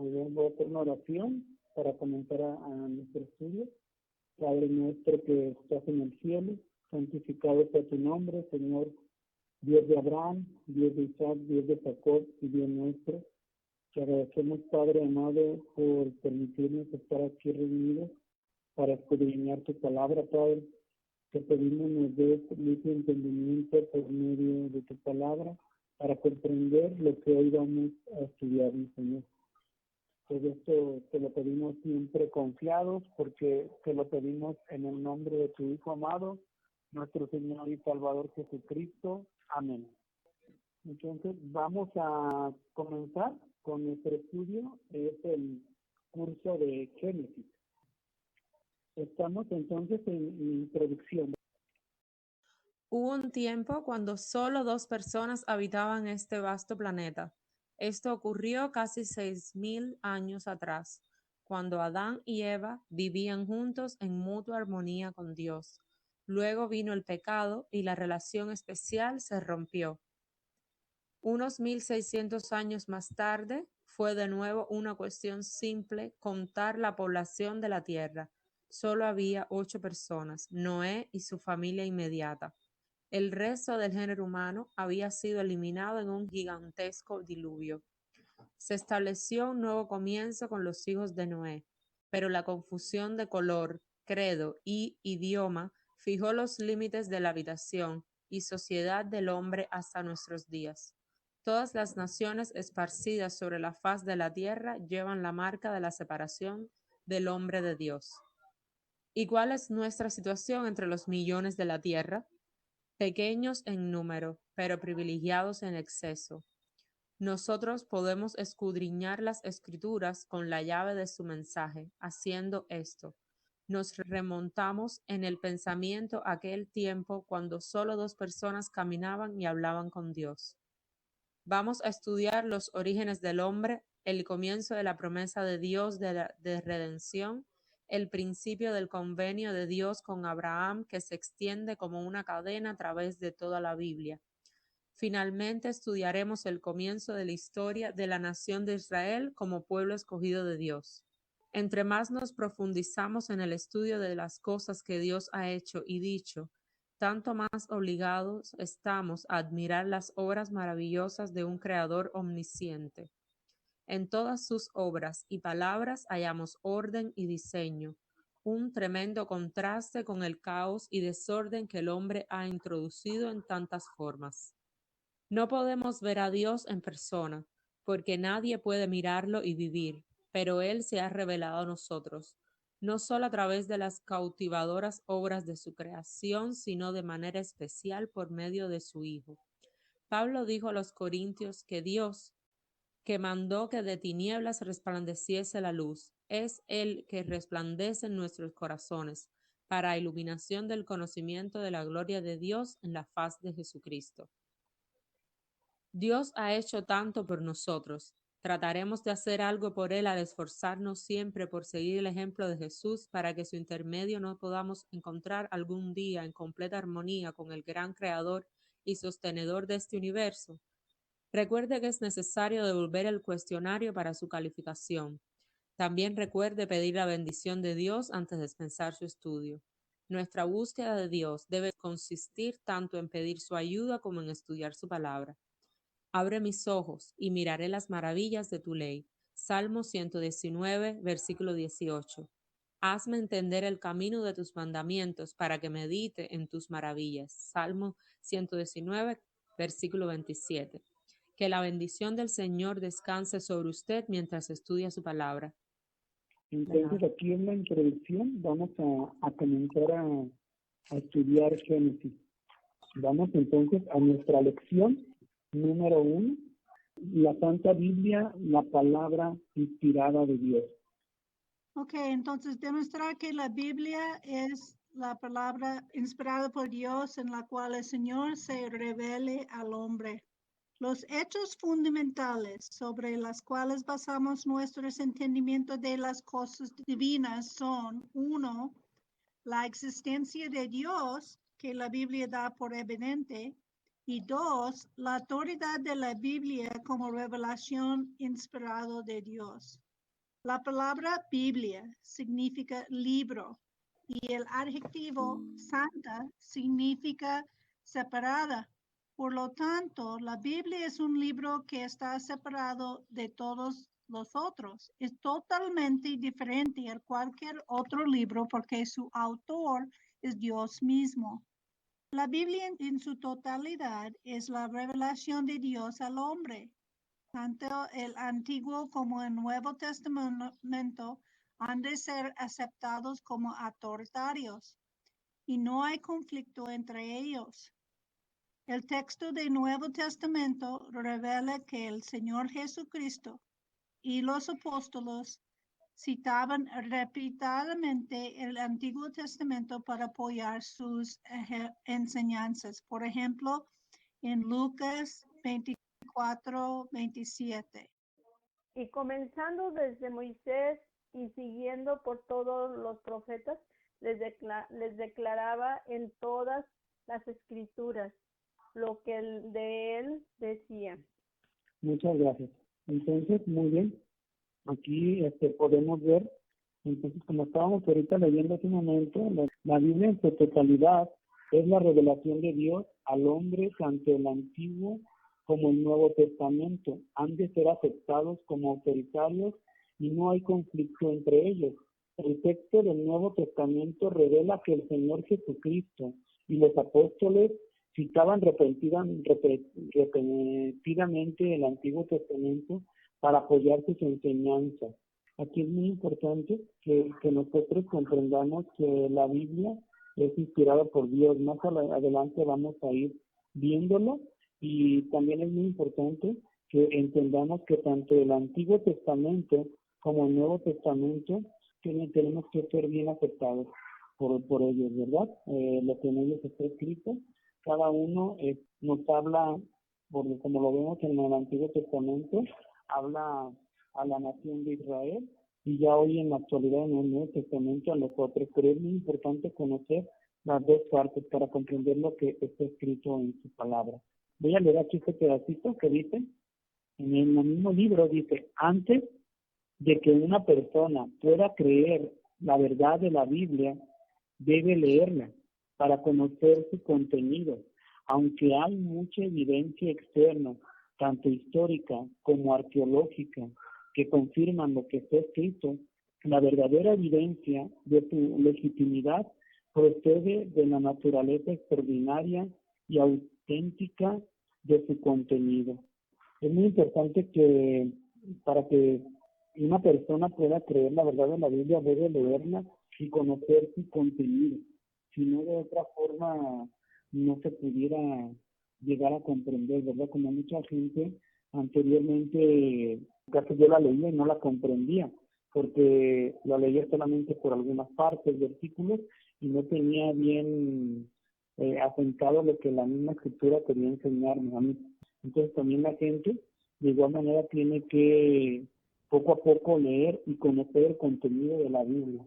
Voy a hacer una oración para comenzar a nuestro estudio. Padre nuestro que estás en el cielo, santificado sea tu nombre, Señor, Dios de Abraham, Dios de Isaac, Dios de Jacob y Dios nuestro. Te agradecemos, Padre amado, por permitirnos estar aquí reunidos para escudriñar tu palabra, Padre. Te pedimos nos des mucho entendimiento por medio de tu palabra para comprender lo que hoy vamos a estudiar, mi Señor. Todo esto te lo pedimos siempre confiados porque te lo pedimos en el nombre de tu Hijo amado, nuestro Señor y Salvador Jesucristo. Amén. Entonces vamos a comenzar con nuestro estudio. Es el curso de Génesis. Estamos entonces en introducción. Hubo un tiempo cuando solo 2 personas habitaban este vasto planeta. Esto ocurrió casi 6.000 años atrás, cuando Adán y Eva vivían juntos en mutua armonía con Dios. Luego vino el pecado y la relación especial se rompió. Unos 1.600 años más tarde, fue de nuevo una cuestión simple contar la población de la tierra. Solo había 8 personas, Noé y su familia inmediata. El resto del género humano había sido eliminado en un gigantesco diluvio. Se estableció un nuevo comienzo con los hijos de Noé, pero la confusión de color, credo y idioma fijó los límites de la habitación y sociedad del hombre hasta nuestros días. Todas las naciones esparcidas sobre la faz de la tierra llevan la marca de la separación del hombre de Dios. ¿Y cuál es nuestra situación entre los millones de la tierra? Pequeños en número, pero privilegiados en exceso. Nosotros podemos escudriñar las Escrituras con la llave de su mensaje. Haciendo esto, nos remontamos en el pensamiento a aquel tiempo cuando solo 2 personas caminaban y hablaban con Dios. Vamos a estudiar los orígenes del hombre, el comienzo de la promesa de Dios de redención, el principio del convenio de Dios con Abraham que se extiende como una cadena a través de toda la Biblia. Finalmente estudiaremos el comienzo de la historia de la nación de Israel como pueblo escogido de Dios. Entre más nos profundizamos en el estudio de las cosas que Dios ha hecho y dicho, tanto más obligados estamos a admirar las obras maravillosas de un Creador omnisciente. En todas sus obras y palabras hallamos orden y diseño, un tremendo contraste con el caos y desorden que el hombre ha introducido en tantas formas. No podemos ver a Dios en persona, porque nadie puede mirarlo y vivir, pero Él se ha revelado a nosotros, no solo a través de las cautivadoras obras de su creación, sino de manera especial por medio de su Hijo. Pablo dijo a los Corintios que Dios, que mandó que de tinieblas resplandeciese la luz, es el que resplandece en nuestros corazones, para iluminación del conocimiento de la gloria de Dios en la faz de Jesucristo. Dios ha hecho tanto por nosotros. Trataremos de hacer algo por Él al esforzarnos siempre por seguir el ejemplo de Jesús para que su intermedio nos podamos encontrar algún día en completa armonía con el gran Creador y sostenedor de este universo. Recuerde que es necesario devolver el cuestionario para su calificación. También recuerde pedir la bendición de Dios antes de dispensar su estudio. Nuestra búsqueda de Dios debe consistir tanto en pedir su ayuda como en estudiar su palabra. Abre mis ojos y miraré las maravillas de tu ley. Salmo 119, versículo 18. Hazme entender el camino de tus mandamientos para que medite en tus maravillas. Salmo 119, versículo 27. Que la bendición del Señor descanse sobre usted mientras estudia su palabra. Entonces aquí en la introducción vamos a comenzar a estudiar Génesis. Vamos entonces a nuestra lección número 1, la Santa Biblia, la palabra inspirada de Dios. Ok, entonces demostrar que la Biblia es la palabra inspirada por Dios en la cual el Señor se revele al hombre. Los hechos fundamentales sobre los cuales basamos nuestro entendimiento de las cosas divinas son, 1, la existencia de Dios, que la Biblia da por evidente, y 2, la autoridad de la Biblia como revelación inspirada de Dios. La palabra Biblia significa libro y el adjetivo santa significa separada. Por lo tanto, la Biblia es un libro que está separado de todos los otros. Es totalmente diferente a cualquier otro libro porque su autor es Dios mismo. La Biblia en su totalidad es la revelación de Dios al hombre. Tanto el Antiguo como el Nuevo Testamento han de ser aceptados como autoritarios y no hay conflicto entre ellos. El texto del Nuevo Testamento revela que el Señor Jesucristo y los apóstoles citaban repetidamente el Antiguo Testamento para apoyar sus enseñanzas. Por ejemplo, en Lucas 24-27. Y comenzando desde Moisés y siguiendo por todos los profetas, les declaraba en todas las escrituras lo que de él decía. Muchas gracias. Entonces, muy bien. Aquí podemos ver, entonces, como estábamos ahorita leyendo hace un momento, la Biblia en su totalidad es la revelación de Dios al hombre, tanto el Antiguo como el Nuevo Testamento. Han de ser aceptados como autoritarios y no hay conflicto entre ellos. El texto del Nuevo Testamento revela que el Señor Jesucristo y los apóstoles citaban repetidamente el Antiguo Testamento para apoyar sus enseñanzas. Aquí es muy importante que nosotros comprendamos que la Biblia es inspirada por Dios. Más adelante vamos a ir viéndolo, y también es muy importante que entendamos que tanto el Antiguo Testamento como el Nuevo Testamento tenemos que ser bien aceptados por ellos, ¿verdad? Lo que en ellos está escrito, cada uno nos habla, como lo vemos en el Antiguo Testamento, habla a la nación de Israel, y ya hoy en la actualidad en el Nuevo Testamento a nosotros, pero es muy importante conocer las dos partes para comprender lo que está escrito en su palabra. Voy a leer aquí este pedacito que dice, en el mismo libro dice: antes de que una persona pueda creer la verdad de la Biblia, debe leerla para conocer su contenido. Aunque hay mucha evidencia externa, tanto histórica como arqueológica, que confirman lo que está escrito, la verdadera evidencia de su legitimidad procede de la naturaleza extraordinaria y auténtica de su contenido. Es muy importante que para que una persona pueda creer la verdad de la Biblia, debe leerla y conocer su contenido. Si no, de otra forma no se pudiera llegar a comprender, ¿verdad? Como mucha gente anteriormente, casi yo la leía y no la comprendía, porque la leía solamente por algunas partes, versículos, y no tenía bien asentado lo que la misma escritura quería enseñarme a mí. Entonces también la gente de igual manera tiene que poco a poco leer y conocer el contenido de la Biblia,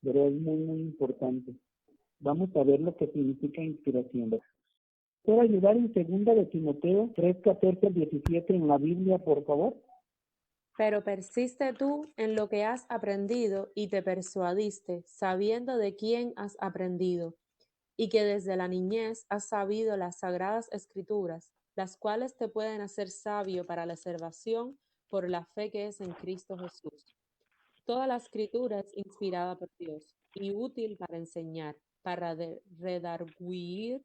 pero es muy, muy importante. Vamos a ver lo que significa inspiración. ¿Puedo ayudar en 2 de Timoteo 3:14-17 en la Biblia, por favor? Pero persiste tú en lo que has aprendido y te persuadiste, sabiendo de quién has aprendido, y que desde la niñez has sabido las sagradas escrituras, las cuales te pueden hacer sabio para la salvación por la fe que es en Cristo Jesús. Toda la escritura es inspirada por Dios y útil para enseñar, para redarguir,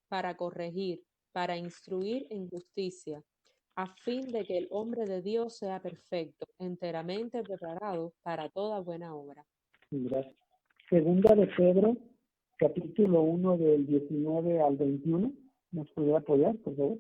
para corregir, para instruir en justicia, a fin de que el hombre de Dios sea perfecto, enteramente preparado para toda buena obra. Gracias. 2 de Pedro, capítulo 1, del 19 al 21. ¿Nos puede apoyar, por favor?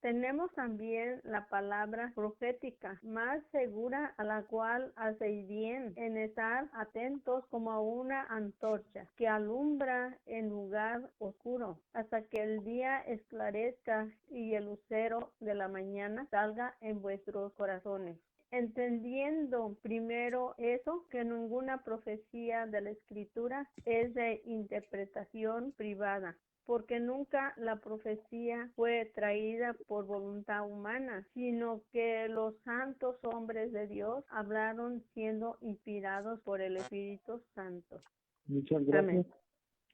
Tenemos también la palabra profética, más segura, a la cual hacéis bien en estar atentos como a una antorcha que alumbra en lugar oscuro, hasta que el día esclarezca y el lucero de la mañana salga en vuestros corazones. Entendiendo primero eso, que ninguna profecía de la Escritura es de interpretación privada, porque nunca la profecía fue traída por voluntad humana, sino que los santos hombres de Dios hablaron siendo inspirados por el Espíritu Santo. Muchas gracias. Amén.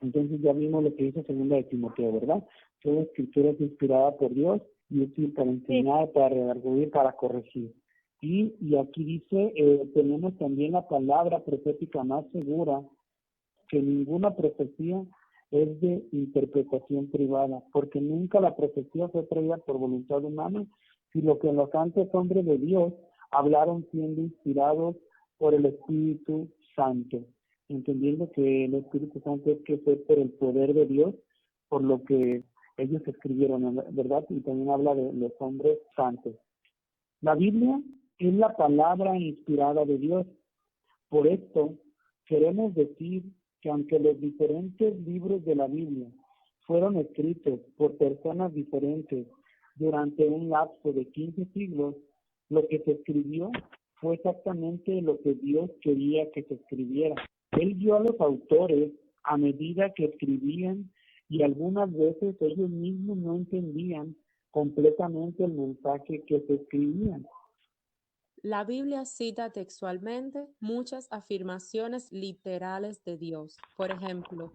Entonces ya vimos lo que dice segunda de Timoteo, ¿verdad? Toda escritura es inspirada por Dios y útil para enseñar, para redarguir, para corregir. Y aquí dice, tenemos también la palabra profética más segura, que ninguna profecía es de interpretación privada, porque nunca la profecía fue traída por voluntad humana, sino que los santos hombres de Dios hablaron siendo inspirados por el Espíritu Santo, entendiendo que el Espíritu Santo es que fue por el poder de Dios, por lo que ellos escribieron, ¿verdad? Y también habla de los hombres santos. La Biblia es la palabra inspirada de Dios. Por esto, queremos decir que aunque los diferentes libros de la Biblia fueron escritos por personas diferentes durante un lapso de 15 siglos, lo que se escribió fue exactamente lo que Dios quería que se escribiera. Él dio a los autores a medida que escribían y algunas veces ellos mismos no entendían completamente el mensaje que se escribían. La Biblia cita textualmente muchas afirmaciones literales de Dios. Por ejemplo,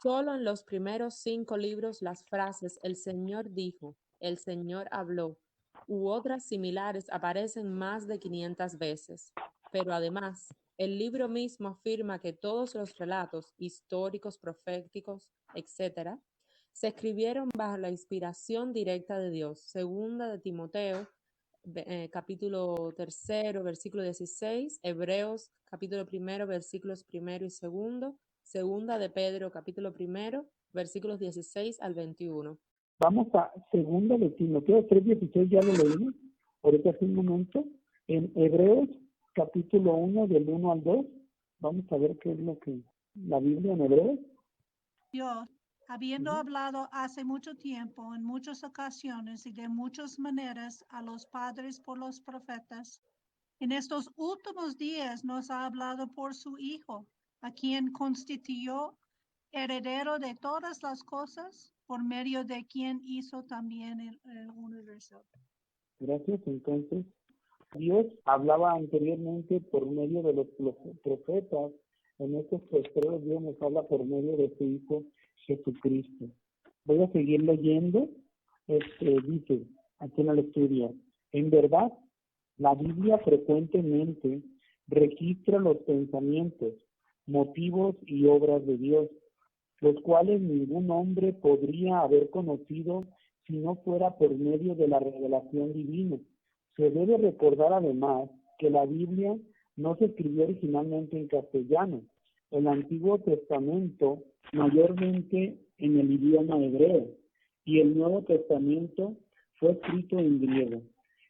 solo en los primeros 5 libros las frases "el Señor dijo", "el Señor habló" u otras similares aparecen más de 500 veces. Pero además, el libro mismo afirma que todos los relatos históricos, proféticos, etc., se escribieron bajo la inspiración directa de Dios. Segunda de Timoteo, capítulo 3, versículo 16, Hebreos, capítulo 1, versículos 1 y 2, Segunda de Pedro, capítulo 1, versículos 16 al 21. Vamos a segunda de Timoteo 3:16, ya lo leímos, ahorita hace un momento, en Hebreos, capítulo 1, del 1 al 2, vamos a ver qué es lo que la Biblia en Hebreos. Dios, habiendo hablado hace mucho tiempo, en muchas ocasiones y de muchas maneras a los padres por los profetas, en estos últimos días nos ha hablado por su Hijo, a quien constituyó heredero de todas las cosas, por medio de quien hizo también el universo. Gracias. Entonces, Dios hablaba anteriormente por medio de los profetas. En estos postreros Dios nos habla por medio de su Hijo Jesucristo. Voy a seguir leyendo. Dice aquí en la lectura: en verdad, la Biblia frecuentemente registra los pensamientos, motivos y obras de Dios, los cuales ningún hombre podría haber conocido si no fuera por medio de la revelación divina. Se debe recordar además que la Biblia no se escribió originalmente en castellano. El Antiguo Testamento mayormente en el idioma hebreo y el Nuevo Testamento fue escrito en griego.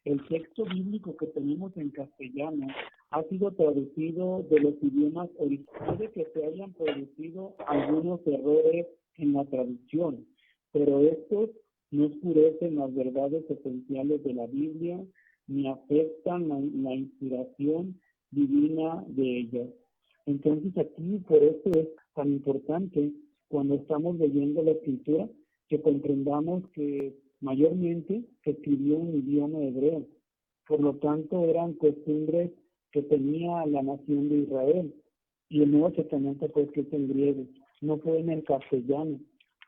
El texto bíblico que tenemos en castellano ha sido traducido de los idiomas originales. Puede que se hayan producido algunos errores en la traducción, pero estos no oscurecen las verdades esenciales de la Biblia ni afectan la inspiración divina de ella. Entonces aquí por eso es tan importante cuando estamos leyendo la Escritura que comprendamos que mayormente se escribió en idioma hebreo. Por lo tanto, eran costumbres que tenía la nación de Israel. Y el Nuevo Testamento fue escrito en griego, no fue en el castellano.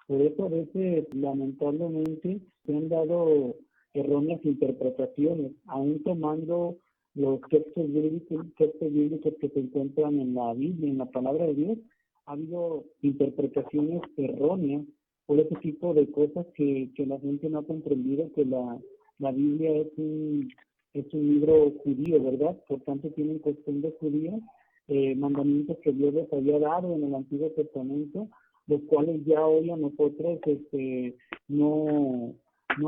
Por eso a veces, lamentablemente, se han dado erróneas interpretaciones, aún tomando los textos bíblicos que se encuentran en la Biblia, en la palabra de Dios. Ha habido interpretaciones erróneas por ese tipo de cosas que la gente no ha comprendido, que la Biblia es un libro judío, ¿verdad? Por tanto, tienen costumbres judías, mandamientos que Dios les había dado en el Antiguo Testamento, los cuales ya hoy a nosotros no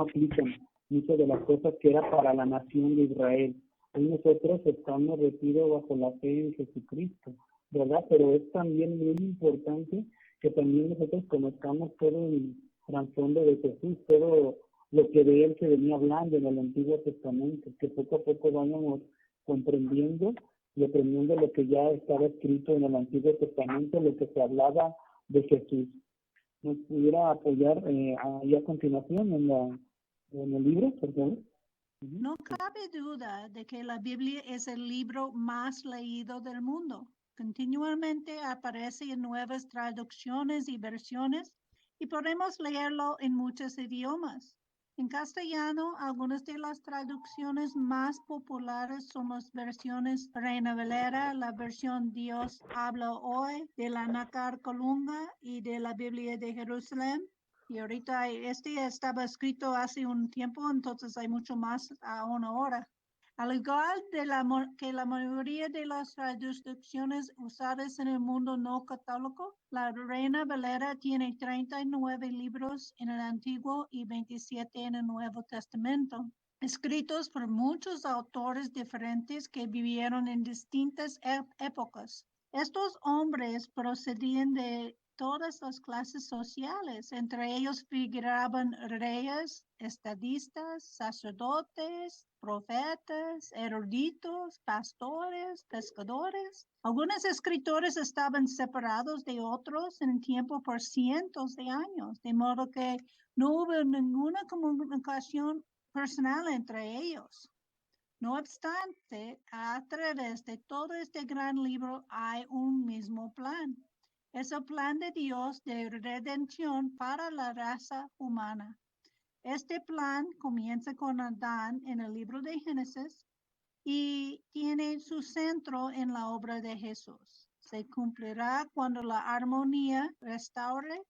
aplican muchas de las cosas que era para la nación de Israel. Hoy nosotros estamos retidos bajo la fe en Jesucristo, ¿verdad? Pero es también muy importante que también nosotros conozcamos todo el trasfondo de Jesús, todo lo que de él se venía hablando en el Antiguo Testamento, que poco a poco vayamos comprendiendo y aprendiendo lo que ya estaba escrito en el Antiguo Testamento, lo que se hablaba de Jesús. ¿Nos pudiera apoyar ahí a continuación en el libro, por favor? No cabe duda de que la Biblia es el libro más leído del mundo. Continuamente aparece en nuevas traducciones y versiones y podemos leerlo en muchos idiomas. En castellano, algunas de las traducciones más populares son las versiones Reina Valera, la versión Dios habla hoy, de la Nácar Colunga y de la Biblia de Jerusalén. Y ahorita este estaba escrito hace un tiempo, entonces hay mucho más aún ahora. Al igual que la mayoría de las traducciones usadas en el mundo no católico, la Reina Valera tiene 39 libros en el Antiguo y 27 en el Nuevo Testamento, escritos por muchos autores diferentes que vivieron en distintas épocas. Estos hombres procedían de todas las clases sociales. Entre ellos figuraban reyes, estadistas, sacerdotes, profetas, eruditos, pastores, pescadores. Algunos escritores estaban separados de otros en tiempo por cientos de años, de modo que no hubo ninguna comunicación personal entre ellos. No obstante, a través de todo este gran libro hay un mismo plan. Es el plan de Dios de redención para la raza humana. Este plan comienza con Adán en el libro de Génesis y tiene su centro en la obra de Jesús. Se cumplirá cuando la armonía restaure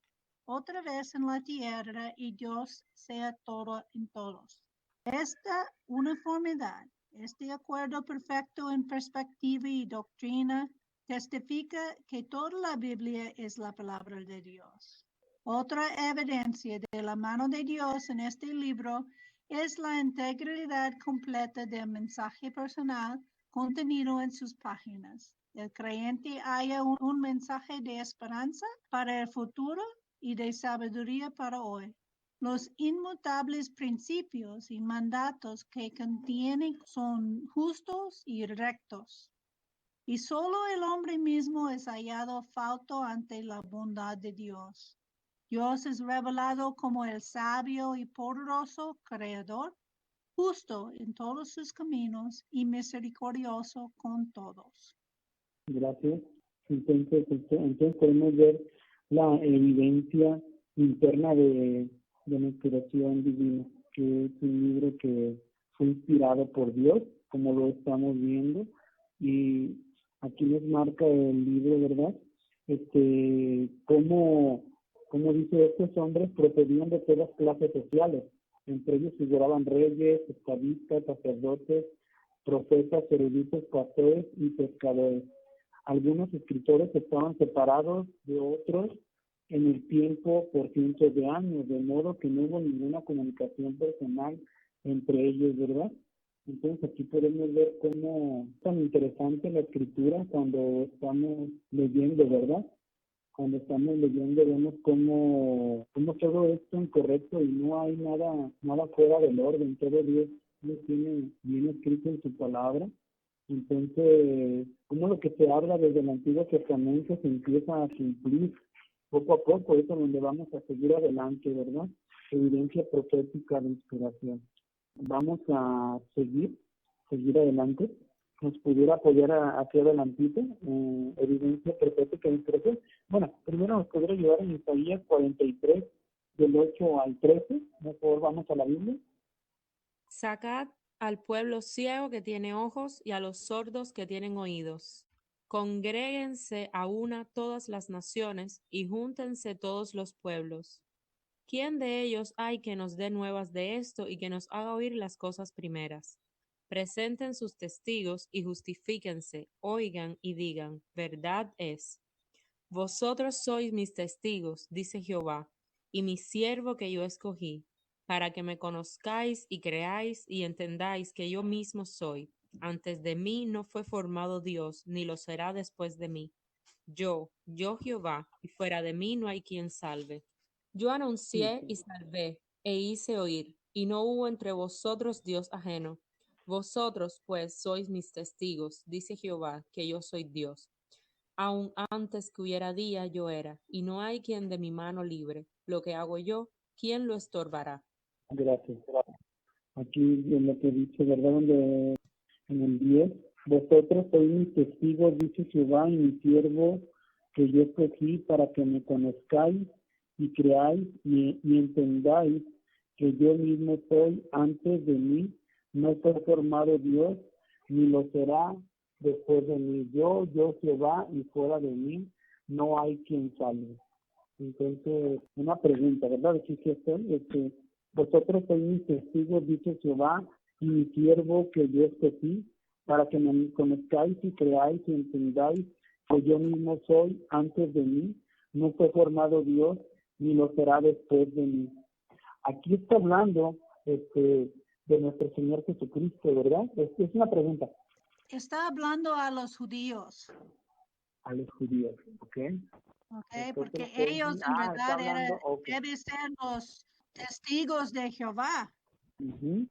otra vez en la tierra y Dios sea todo en todos. Esta uniformidad, este acuerdo perfecto en perspectiva y doctrina, testifica que toda la Biblia es la palabra de Dios. Otra evidencia de la mano de Dios en este libro es la integridad completa del mensaje personal contenido en sus páginas. El creyente halla un mensaje de esperanza para el futuro y de sabiduría para hoy. Los inmutables principios y mandatos que contienen son justos y rectos. Y solo el hombre mismo es hallado falto ante la bondad de Dios. Dios es revelado como el sabio y poderoso creador, justo en todos sus caminos y misericordioso con todos. Gracias. Entonces podemos ver la evidencia interna de la inspiración divina, que es un libro que fue inspirado por Dios, como lo estamos viendo, y aquí nos marca el libro, ¿verdad? Como dice, estos hombres procedían de todas clases sociales, entre ellos figuraban reyes, estadistas, sacerdotes, profetas, eruditos, pastores y pescadores. Algunos escritores estaban separados de otros en el tiempo por cientos de años, de modo que no hubo ninguna comunicación personal entre ellos, ¿verdad? Entonces aquí podemos ver cómo es tan interesante la escritura cuando estamos leyendo, ¿verdad? Cuando estamos leyendo vemos cómo todo esto es incorrecto y no hay nada fuera del orden, todo Dios tiene bien escrito en su palabra. Entonces, como lo que se habla desde el Antiguo Testamento se empieza a cumplir poco a poco, eso es donde vamos a seguir adelante, ¿verdad? Evidencia profética de inspiración. Vamos a seguir adelante. Nos pudiera apoyar hacia adelantito, evidencia profética de inspiración. Bueno, primero nos podría ayudar en Isaías 43, del 8 al 13. Por favor, vamos a la Biblia. Sacad al pueblo ciego que tiene ojos y a los sordos que tienen oídos. Congréguense a una todas las naciones y júntense todos los pueblos. ¿Quién de ellos hay que nos dé nuevas de esto y que nos haga oír las cosas primeras? Presenten sus testigos y justifíquense, oigan y digan, verdad es. Vosotros sois mis testigos, dice Jehová, y mi siervo que yo escogí, para que me conozcáis y creáis y entendáis que yo mismo soy. Antes de mí no fue formado Dios, ni lo será después de mí. Yo Jehová, y fuera de mí no hay quien salve. Yo anuncié y salvé, e hice oír, y no hubo entre vosotros Dios ajeno. Vosotros, pues, sois mis testigos, dice Jehová, que yo soy Dios. Aun antes que hubiera día, yo era, y no hay quien de mi mano libre. Lo que hago yo, ¿quién lo estorbará? Gracias. Aquí en lo que dice, ¿verdad? Donde en el 10, vosotros sois mis testigos, dice Jehová, y mi siervo que yo escogí para que me conozcáis y creáis y entendáis que yo mismo soy. Antes de mí no fue formado Dios, ni lo será después de mí. Yo Jehová, y fuera de mí no hay quien salve. Entonces, una pregunta, ¿verdad? Aquí sí estoy, vosotros sois mis testigos, dice Jehová, y mi siervo que yo escogí, para que me conozcáis y creáis y entendáis que yo mismo soy. Antes de mí no fue formado Dios, ni lo será después de mí. Aquí está hablando de nuestro Señor Jesucristo, ¿verdad? Es una pregunta Está hablando a los judíos, a los judíos, ¿ok? ¿ok? Entonces, Porque ¿qué ellos dice? en Está verdad hablando, ok. deben ser los testigos de Jehová. Ujú.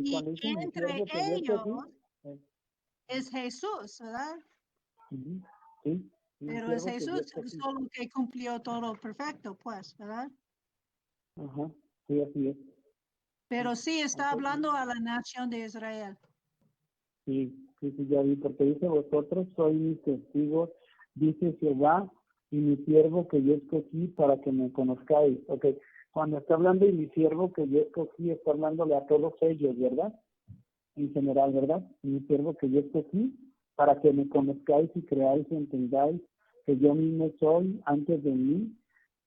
Y Cuando dice mi entre siervo que yo ellos escogí, es Jesús, ¿verdad? ujú, sí, mi Pero es siervo que yo Jesús escogí. solo que cumplió todo perfecto, pues, ¿verdad? Ajá, sí, así es. Pero sí está Entonces, hablando a la nación de Israel. sí, ya vi, porque dice vosotros sois mis testigos, dice Jehová, y mi siervo que yo escogí para que me conozcáis. Ok, cuando está hablando de mi siervo que yo escogí, está hablándole a todos ellos, ¿verdad? En general, ¿verdad? Mi siervo que yo escogí para que me conozcáis y creáis y entendáis que yo mismo soy. Antes de mí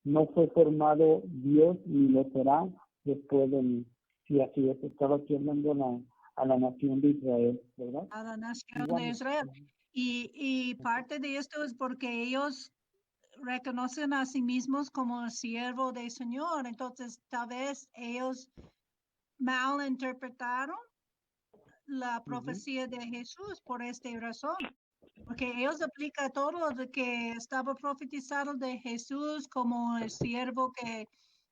no fue formado Dios, ni lo será después de mí. Sí, así es, estaba aquí hablando a la nación de Israel, ¿verdad? A la nación Igual. de Israel. Y parte de esto es porque ellos reconocen a sí mismos como el siervo del Señor. Entonces, tal vez ellos malinterpretaron la profecía de Jesús por esta razón. Porque ellos aplican todo lo que estaba profetizado de Jesús como el siervo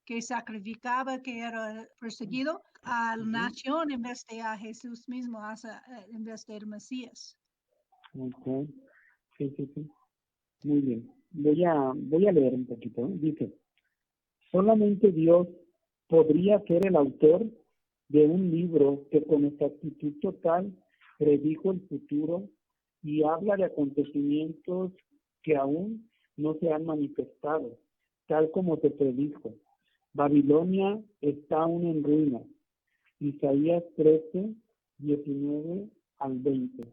que sacrificaba, que era perseguido a la nación en vez de a Jesús mismo, en vez del Mesías. Ok, sí. Muy bien. Voy a leer un poquito, ¿eh? Dice, solamente Dios podría ser el autor de un libro que con exactitud total predijo el futuro y habla de acontecimientos que aún no se han manifestado, tal como se predijo. Babilonia está aún en ruinas. Isaías 13, 19 al 20.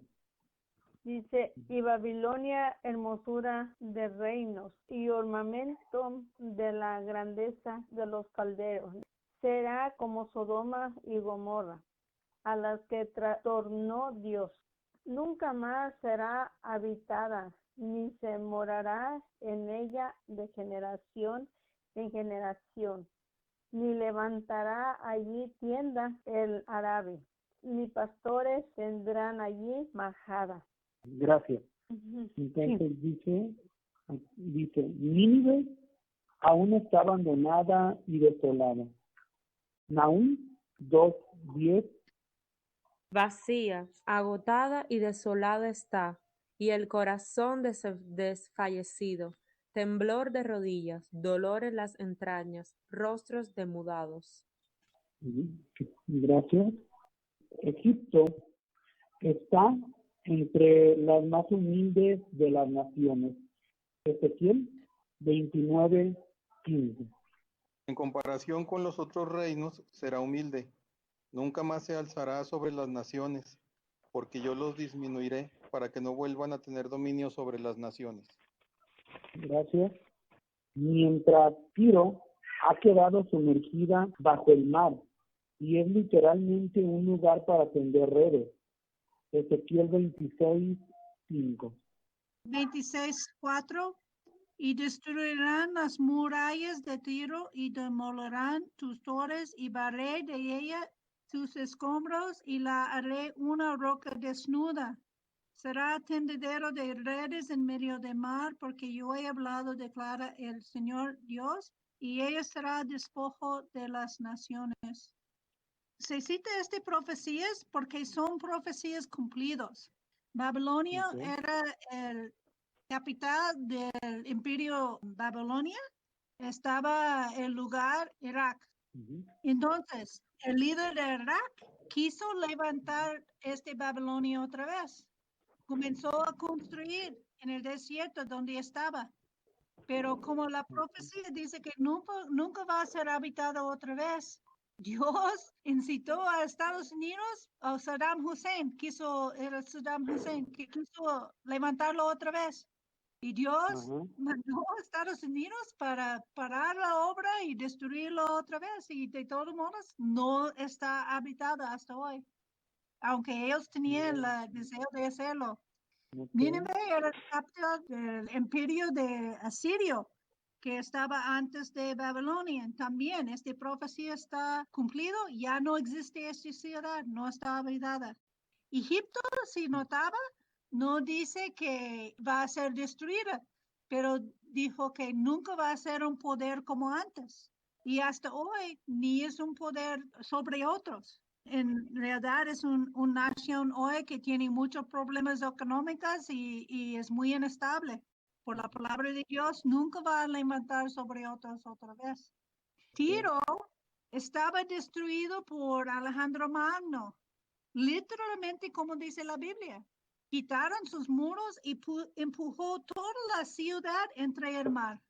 Dice, y Babilonia, hermosura de reinos y ornamento de la grandeza de los caldeos, será como Sodoma y Gomorra, a las que trastornó Dios. Nunca más será habitada, ni se morará en ella de generación en generación, ni levantará allí tienda el árabe, ni pastores tendrán allí majada. Gracias. Entonces dice, Nínive aún está abandonada y desolada. Nahum 2:10. Vacía, agotada y desolada está, y el corazón desfallecido, temblor de rodillas, dolor en las entrañas, rostros demudados. Gracias. Egipto está entre las más humildes de las naciones. Ezequiel 29:15. En comparación con los otros reinos, será humilde. Nunca más se alzará sobre las naciones, porque yo los disminuiré para que no vuelvan a tener dominio sobre las naciones. Gracias. Mientras Tiro ha quedado sumergida bajo el mar y es literalmente un lugar para tender redes. Ezequiel 26:5. 26:4. Y destruirán las murallas de Tiro y demolerán tus torres y barré de ella tus escombros y la haré una roca desnuda. Será tendedero de redes en medio del mar, porque yo he hablado, declara el Señor Dios, y ella será despojo de las naciones. Se cita estas profecías porque son profecías cumplidos. Babilonia era capital del imperio Babilonia estaba el lugar Irak. Ujú. Entonces, el líder de Irak quiso levantar Babilonia otra vez. Comenzó a construir en el desierto donde estaba. Pero como la profecía dice que nunca va a ser habitado otra vez, Dios incitó a Estados Unidos, a Saddam Hussein, era Saddam Hussein, que quiso levantarlo otra vez. Y Dios Ajá. mandó a Estados Unidos para parar la obra y destruirlo otra vez. Y de todos modos, no está habitado hasta hoy, aunque ellos tenían el deseo de hacerlo. Ok. Nínive era la capital del imperio de Asirio, que estaba antes de Babilonia. También esta profecía está cumplido, ya no existe esta ciudad, no está habitada. Egipto, si notaba, no dice que va a ser destruida, pero dijo que nunca va a ser un poder como antes. Y hasta hoy ni es un poder sobre otros. En realidad es una nación hoy que tiene muchos problemas económicos y es muy inestable. Por la palabra de Dios, nunca va a levantar sobre otros otra vez. Tiro estaba destruido por Alejandro Magno, literalmente como dice la Biblia. Quitaron sus muros y empujó toda la ciudad entre el mar.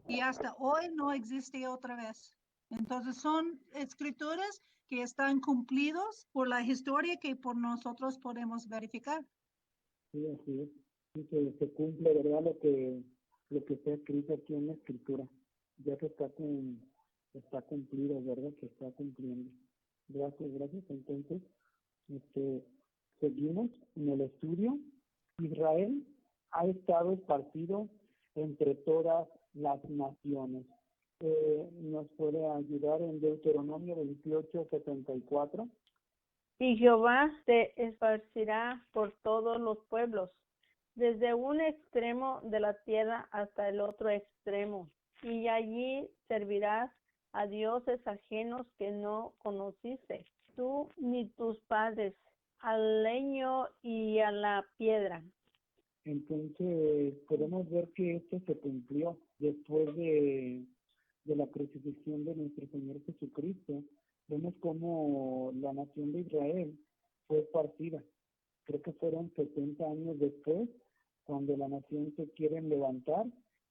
Y hasta hoy no existe otra vez. Entonces son escrituras que están cumplidos por la historia que por nosotros podemos verificar. Sí, así es. Sí, se cumple, ¿verdad? Lo que está escrito aquí en la escritura. Ya que está cumplido, ¿verdad? Que está cumpliendo. Gracias, gracias. Entonces, seguimos en el estudio. Israel ha estado esparcido entre todas las naciones. ¿Nos puede ayudar en Deuteronomio 28:74? Y Jehová te esparcirá por todos los pueblos, desde un extremo de la tierra hasta el otro extremo, y allí servirás a dioses ajenos que no conociste, tú ni tus padres, al leño y a la piedra. Entonces, podemos ver que esto se cumplió después de la crucifixión de nuestro Señor Jesucristo. Vemos cómo la nación de Israel fue partida. Creo que fueron 70 años después, cuando la nación se quiere levantar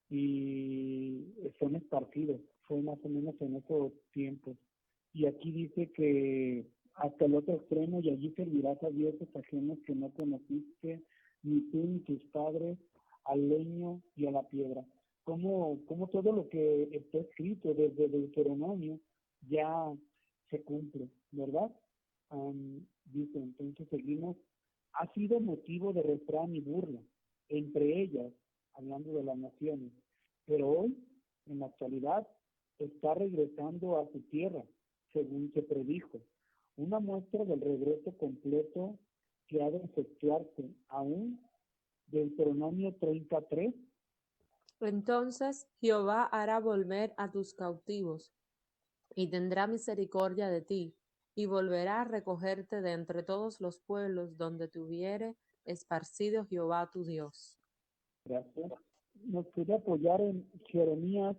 y son esparcidos. Fue más o menos en esos tiempos. Y aquí dice que hasta el otro extremo, y allí servirás a dioses ajenos que no conociste, ni tú ni tus padres, al leño y a la piedra. Como todo lo que está escrito desde Deuteronomio ya se cumple, ¿verdad? Dice, entonces seguimos, ha sido motivo de refrán y burla entre ellas, hablando de las naciones, pero hoy, en la actualidad, está regresando a su tierra, según se predijo. Una muestra del regreso completo que ha de efectuarse aún, Deuteronomio 33. Entonces Jehová hará volver a tus cautivos, y tendrá misericordia de ti, y volverá a recogerte de entre todos los pueblos donde te hubiere esparcido Jehová tu Dios. Gracias. Nos puede apoyar en Jeremías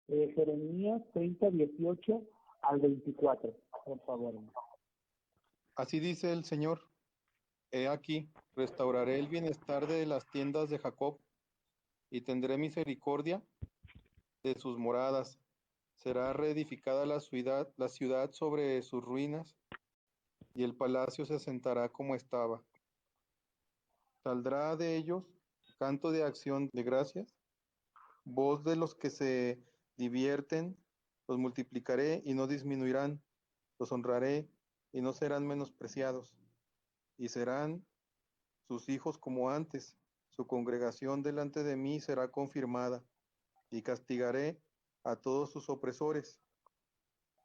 30:18 al 24, por favor. Así dice el Señor: He aquí, restauraré el bienestar de las tiendas de Jacob, y tendré misericordia de sus moradas. Será reedificada la ciudad sobre sus ruinas, y el palacio se asentará como estaba. Saldrá de ellos canto de acción de gracias, voz de los que se divierten. Los multiplicaré y no disminuirán, los honraré y no serán menospreciados, y serán sus hijos como antes. Su congregación delante de mí será confirmada, y castigaré a todos sus opresores.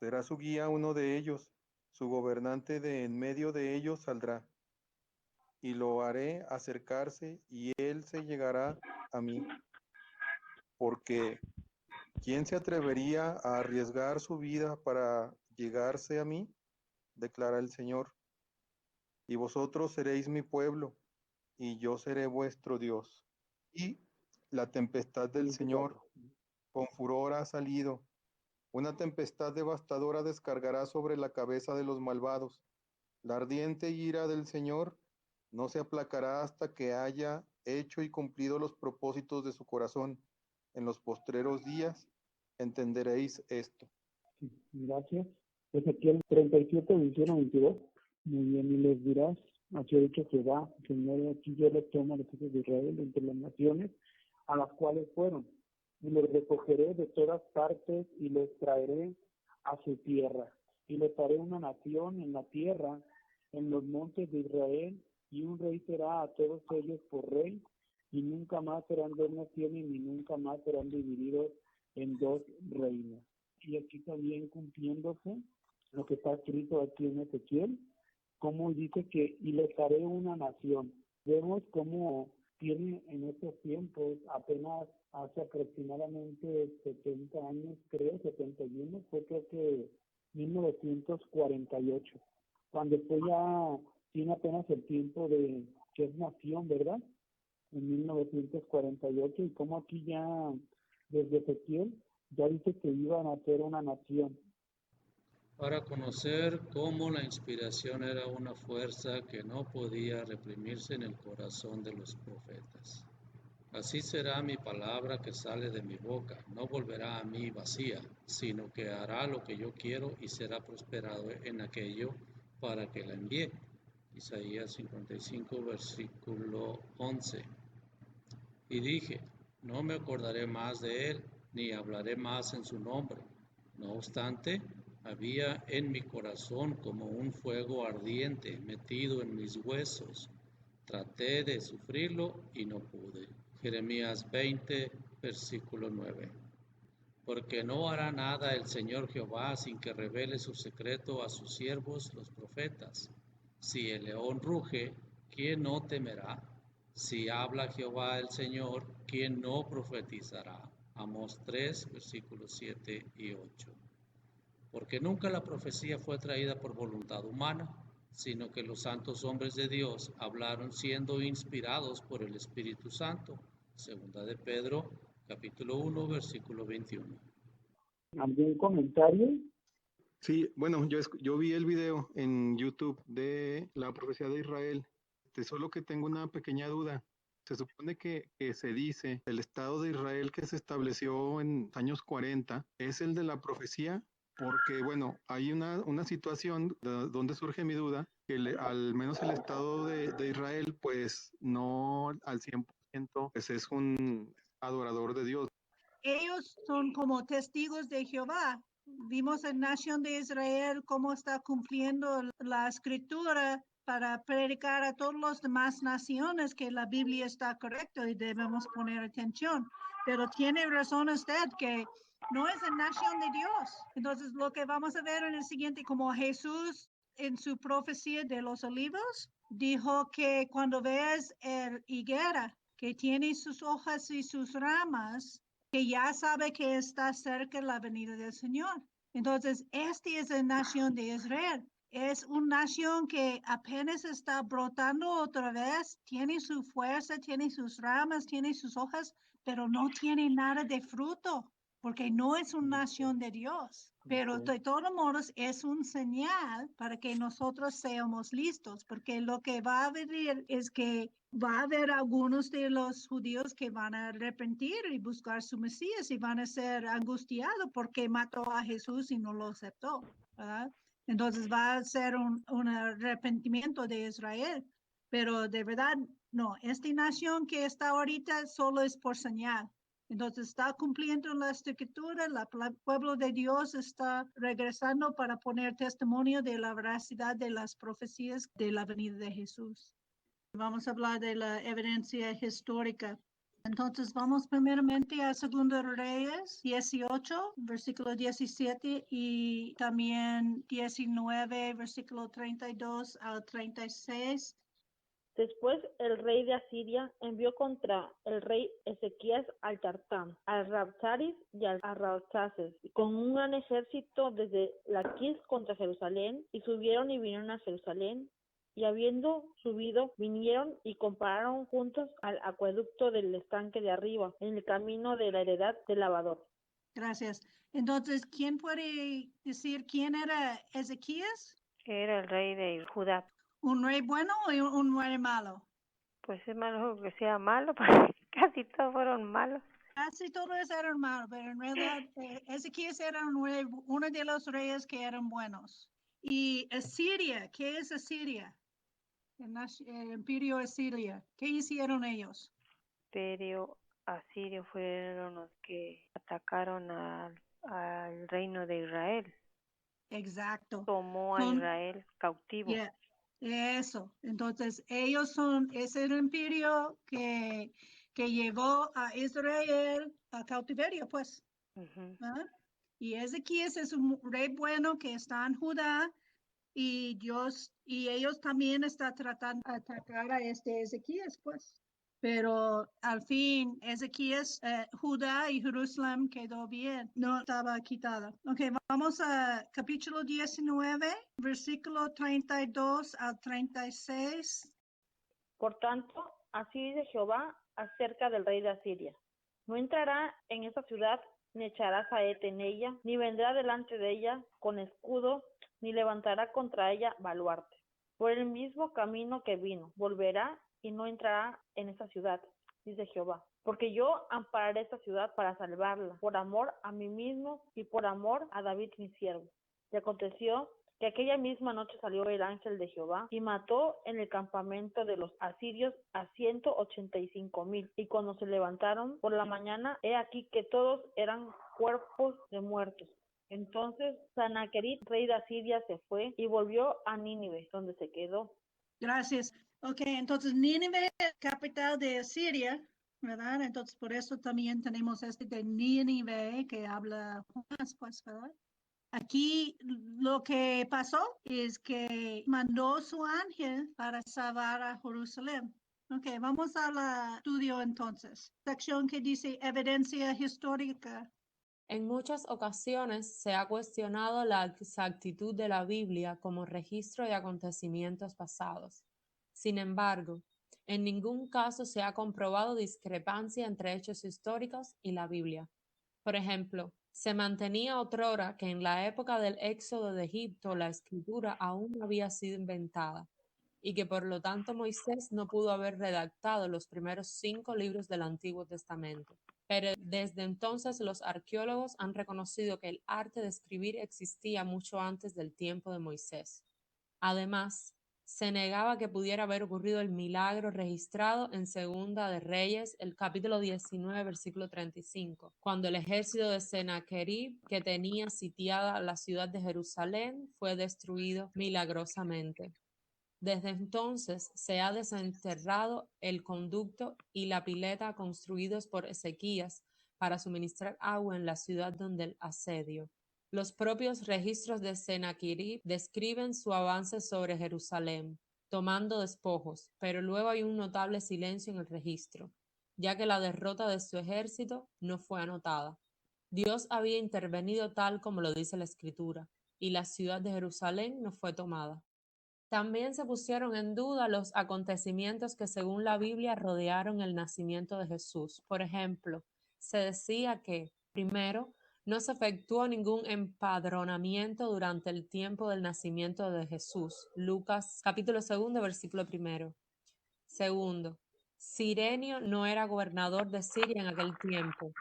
Será su guía uno de ellos, su gobernante de en medio de ellos saldrá, y lo haré acercarse, y él se llegará a mí. Porque ¿quién se atrevería a arriesgar su vida para llegarse a mí? Declara el Señor. Y vosotros seréis mi pueblo, y yo seré vuestro Dios. Y la tempestad del Señor con furor ha salido. Una tempestad devastadora descargará sobre la cabeza de los malvados. La ardiente ira del Señor no se aplacará hasta que haya hecho y cumplido los propósitos de su corazón. En los postreros días entenderéis esto. Sí, gracias. Ezequiel 37, 21, 22. Muy bien, y les dirás, así ha dicho Jehová, Señor, aquí yo les tomo a los hijos de Israel entre las naciones a las cuales fueron, y los recogeré de todas partes y los traeré a su tierra, y les haré una nación en la tierra, en los montes de Israel, y un rey será a todos ellos por rey, y nunca más serán dos naciones, ni nunca más serán divididos en dos reinos. Y aquí también cumpliéndose lo que está escrito aquí en Ezequiel, como dice que y les haré una nación. Vemos cómo tiene en estos tiempos, apenas hace aproximadamente 70 años, creo, 71, fue creo que 1948, cuando fue ya, tiene apenas el tiempo de que es nación, ¿verdad? En 1948, y como aquí ya, desde Ezequiel, ya dice que iban a ser una nación. Para conocer cómo la inspiración era una fuerza que no podía reprimirse en el corazón de los profetas. Así será mi palabra que sale de mi boca, no volverá a mí vacía, sino que hará lo que yo quiero y será prosperado en aquello para que la envíe. Isaías 55, versículo 11. Y dije, no me acordaré más de él, ni hablaré más en su nombre. No obstante, había en mi corazón como un fuego ardiente metido en mis huesos. Traté de sufrirlo y no pude. Jeremías 20, versículo 9. Porque no hará nada el Señor Jehová sin que revele su secreto a sus siervos los profetas. Si el león ruge, ¿quién no temerá? Si habla Jehová el Señor, ¿quién no profetizará? Amós 3, versículos 7 y 8. Porque nunca la profecía fue traída por voluntad humana, sino que los santos hombres de Dios hablaron siendo inspirados por el Espíritu Santo. Segunda de Pedro, capítulo 1, versículo 21. ¿Algún comentario? Sí, bueno, yo vi el video en YouTube de la profecía de Israel, solo que tengo una pequeña duda. Se supone que se dice el Estado de Israel que se estableció en los años 40 es el de la profecía, porque bueno, hay una situación donde surge mi duda, que al menos el Estado de Israel pues no al 100% pues es un adorador de Dios. Ellos son como testigos de Jehová. Vimos en Nación de Israel cómo está cumpliendo la escritura para predicar a todas las demás naciones que la Biblia está correcta y debemos poner atención. Pero tiene razón usted que no es la nación de Dios. Entonces lo que vamos a ver en el siguiente, como Jesús en su profecía de los olivos, dijo que cuando veas el higuera que tiene sus hojas y sus ramas, que ya sabe que está cerca la venida del Señor. Entonces, esta es la nación de Israel. Es una nación que apenas está brotando otra vez, tiene su fuerza, tiene sus ramas, tiene sus hojas, pero no tiene nada de fruto, porque no es una nación de Dios. Pero de todos modos es un señal para que nosotros seamos listos, porque lo que va a venir es que va a haber algunos de los judíos que van a arrepentir y buscar su Mesías y van a ser angustiados porque mató a Jesús y no lo aceptó, ¿verdad? Entonces va a ser un arrepentimiento de Israel, pero de verdad no, esta nación que está ahorita solo es por señal. Entonces está cumpliendo la escritura, el pueblo de Dios está regresando para poner testimonio de la veracidad de las profecías de la venida de Jesús. Vamos a hablar de la evidencia histórica. Entonces vamos primeramente a 2 Reyes 18, versículo 17 y también 19, versículo 32 al 36. Después el rey de Asiria envió contra el rey Ezequías al Tartán, al Rabsaris y al Arraxaces, con un gran ejército desde Laquis contra Jerusalén, y subieron y vinieron a Jerusalén, y habiendo subido, vinieron y compararon juntos al acueducto del estanque de arriba, en el camino de la heredad del lavador. Gracias. Entonces, ¿quién puede decir quién era Ezequías? Era el rey de Judá. ¿Un rey bueno o un rey malo? Pues es malo que sea malo, porque casi todos fueron malos. Casi todos eran malos, pero en realidad Ezequías era un rey, uno de los reyes que eran buenos. Y Asiria, ¿qué es Asiria? El imperio Asiria, ¿qué hicieron ellos? Pero asirio fueron los que atacaron al reino de Israel. Exacto. Tomó a Son- Israel cautivo. Yeah, eso. Entonces, es el imperio que llevó a Israel a cautiverio, pues. Ujú. ¿Ah? Y Ezequías es un rey bueno que está en Judá y ellos también están tratando de atacar a este Ezequías, pues. Pero al fin, Ezequías, Judá y Jerusalén quedó bien, no estaba quitada. Ok, vamos a capítulo 19, versículo 32 al 36. Por tanto, así dice Jehová acerca del rey de Asiria: no entrará en esta ciudad, ni echará saete en ella, ni vendrá delante de ella con escudo, ni levantará contra ella baluarte. Por el mismo camino que vino, volverá y no entrará en esta ciudad, dice Jehová. Porque yo ampararé esta ciudad para salvarla, por amor a mí mismo y por amor a David mi siervo. Y aconteció que aquella misma noche salió el ángel de Jehová y mató en el campamento de los asirios a 185,000. Y cuando se levantaron por la mañana, he aquí que todos eran cuerpos de muertos. Entonces Sanaquerib, rey de Asiria, se fue y volvió a Nínive, donde se quedó. Gracias. Ok, entonces Nínive, capital de Siria, ¿verdad? Entonces por eso también tenemos este de Nínive que habla Jonás, pues, ¿verdad? Aquí lo que pasó es que mandó su ángel para salvar a Jerusalén. Ok, vamos al estudio entonces. Sección que dice evidencia histórica. En muchas ocasiones se ha cuestionado la exactitud de la Biblia como registro de acontecimientos pasados. Sin embargo, en ningún caso se ha comprobado discrepancia entre hechos históricos y la Biblia. Por ejemplo, se mantenía otrora que en la época del éxodo de Egipto la escritura aún no había sido inventada y que por lo tanto Moisés no pudo haber redactado los primeros 5 libros del Antiguo Testamento. Pero desde entonces los arqueólogos han reconocido que el arte de escribir existía mucho antes del tiempo de Moisés. Además, se negaba que pudiera haber ocurrido el milagro registrado en Segunda de Reyes, el capítulo 19, versículo 35, cuando el ejército de Sennacherib, que tenía sitiada la ciudad de Jerusalén, fue destruido milagrosamente. Desde entonces se ha desenterrado el conducto y la pileta construidos por Ezequías para suministrar agua en la ciudad donde el asedio. Los propios registros de Sennacherib describen su avance sobre Jerusalén, tomando despojos, pero luego hay un notable silencio en el registro, ya que la derrota de su ejército no fue anotada. Dios había intervenido tal como lo dice la Escritura, y la ciudad de Jerusalén no fue tomada. También se pusieron en duda los acontecimientos que según la Biblia rodearon el nacimiento de Jesús. Por ejemplo, se decía que, primero, no se efectuó ningún empadronamiento durante el tiempo del nacimiento de Jesús. Lucas capítulo 2, versículo 1. Segundo, Cirenio no era gobernador de Siria en aquel tiempo.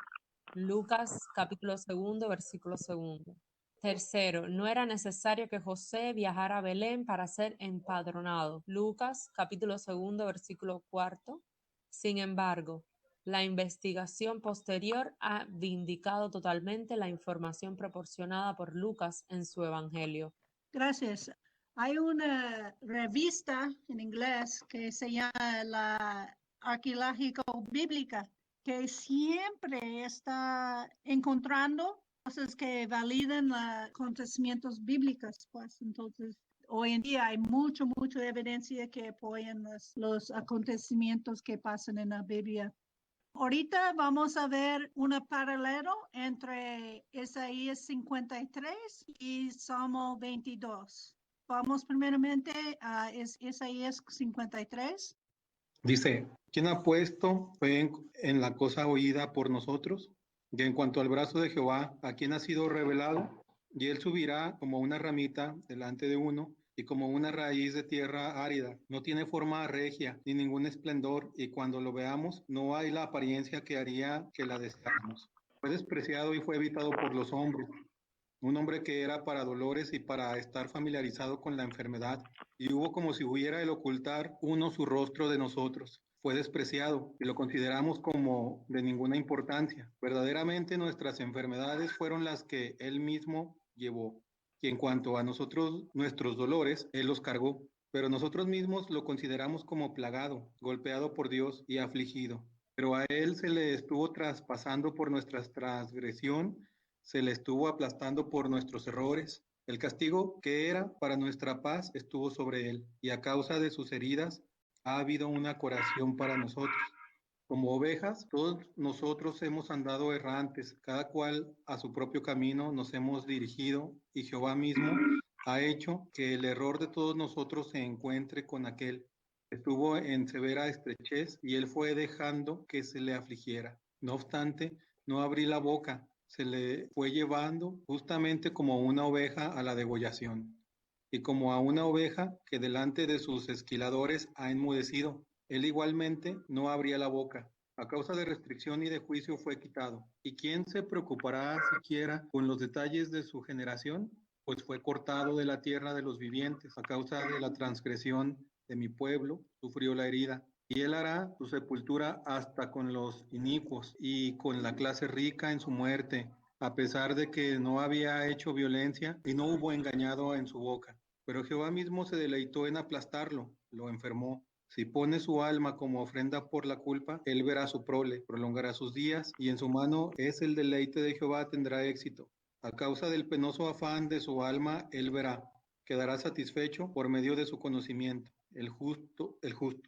Lucas capítulo 2, versículo 2. Tercero, no era necesario que José viajara a Belén para ser empadronado. Lucas capítulo 2, versículo 4. Sin embargo, la investigación posterior ha vindicado totalmente la información proporcionada por Lucas en su evangelio. Gracias. Hay una revista en inglés que se llama la Arqueológico Bíblica, que siempre está encontrando cosas que validan los acontecimientos bíblicos, pues entonces hoy en día hay mucha evidencia que apoyan los acontecimientos que pasan en la Biblia. Ahorita vamos a ver un paralelo entre Isaías 53 y Salmo 22. vamos primeramente a Isaías 53. Dice, ¿quién ha puesto fe en la cosa oída por nosotros? Y en cuanto al brazo de Jehová, ¿a quién ha sido revelado? Y él subirá como una ramita delante de uno, y como una raíz de tierra árida. No tiene forma regia, ni ningún esplendor, y cuando lo veamos, no hay la apariencia que haría que la deseáramos. Fue despreciado y fue evitado por los hombres. Un hombre que era para dolores y para estar familiarizado con la enfermedad, y hubo como si hubiera el ocultar uno su rostro de nosotros. Fue despreciado y lo consideramos como de ninguna importancia. Verdaderamente nuestras enfermedades fueron las que él mismo llevó. Y en cuanto a nosotros, nuestros dolores, él los cargó. Pero nosotros mismos lo consideramos como plagado, golpeado por Dios y afligido. Pero a él se le estuvo traspasando por nuestra transgresión, se le estuvo aplastando por nuestros errores. El castigo que era para nuestra paz estuvo sobre él, y a causa de sus heridas ha habido una curación para nosotros. Como ovejas, todos nosotros hemos andado errantes, cada cual a su propio camino nos hemos dirigido, y Jehová mismo ha hecho que el error de todos nosotros se encuentre con aquel. Estuvo en severa estrechez, y él fue dejando que se le afligiera. No obstante, no abrí la boca, se le fue llevando justamente como una oveja a la degollación, y como a una oveja que delante de sus esquiladores ha enmudecido. Él igualmente no abría la boca. A causa de restricción y de juicio fue quitado. ¿Y quién se preocupará siquiera con los detalles de su generación? Pues fue cortado de la tierra de los vivientes. A causa de la transgresión de mi pueblo, sufrió la herida. Y él hará su sepultura hasta con los inicuos y con la clase rica en su muerte, a pesar de que no había hecho violencia y no hubo engañado en su boca. Pero Jehová mismo se deleitó en aplastarlo, lo enfermó. Si pone su alma como ofrenda por la culpa, él verá su prole, prolongará sus días, y en su mano es el deleite de Jehová, tendrá éxito. A causa del penoso afán de su alma, él verá. Quedará satisfecho por medio de su conocimiento. El justo,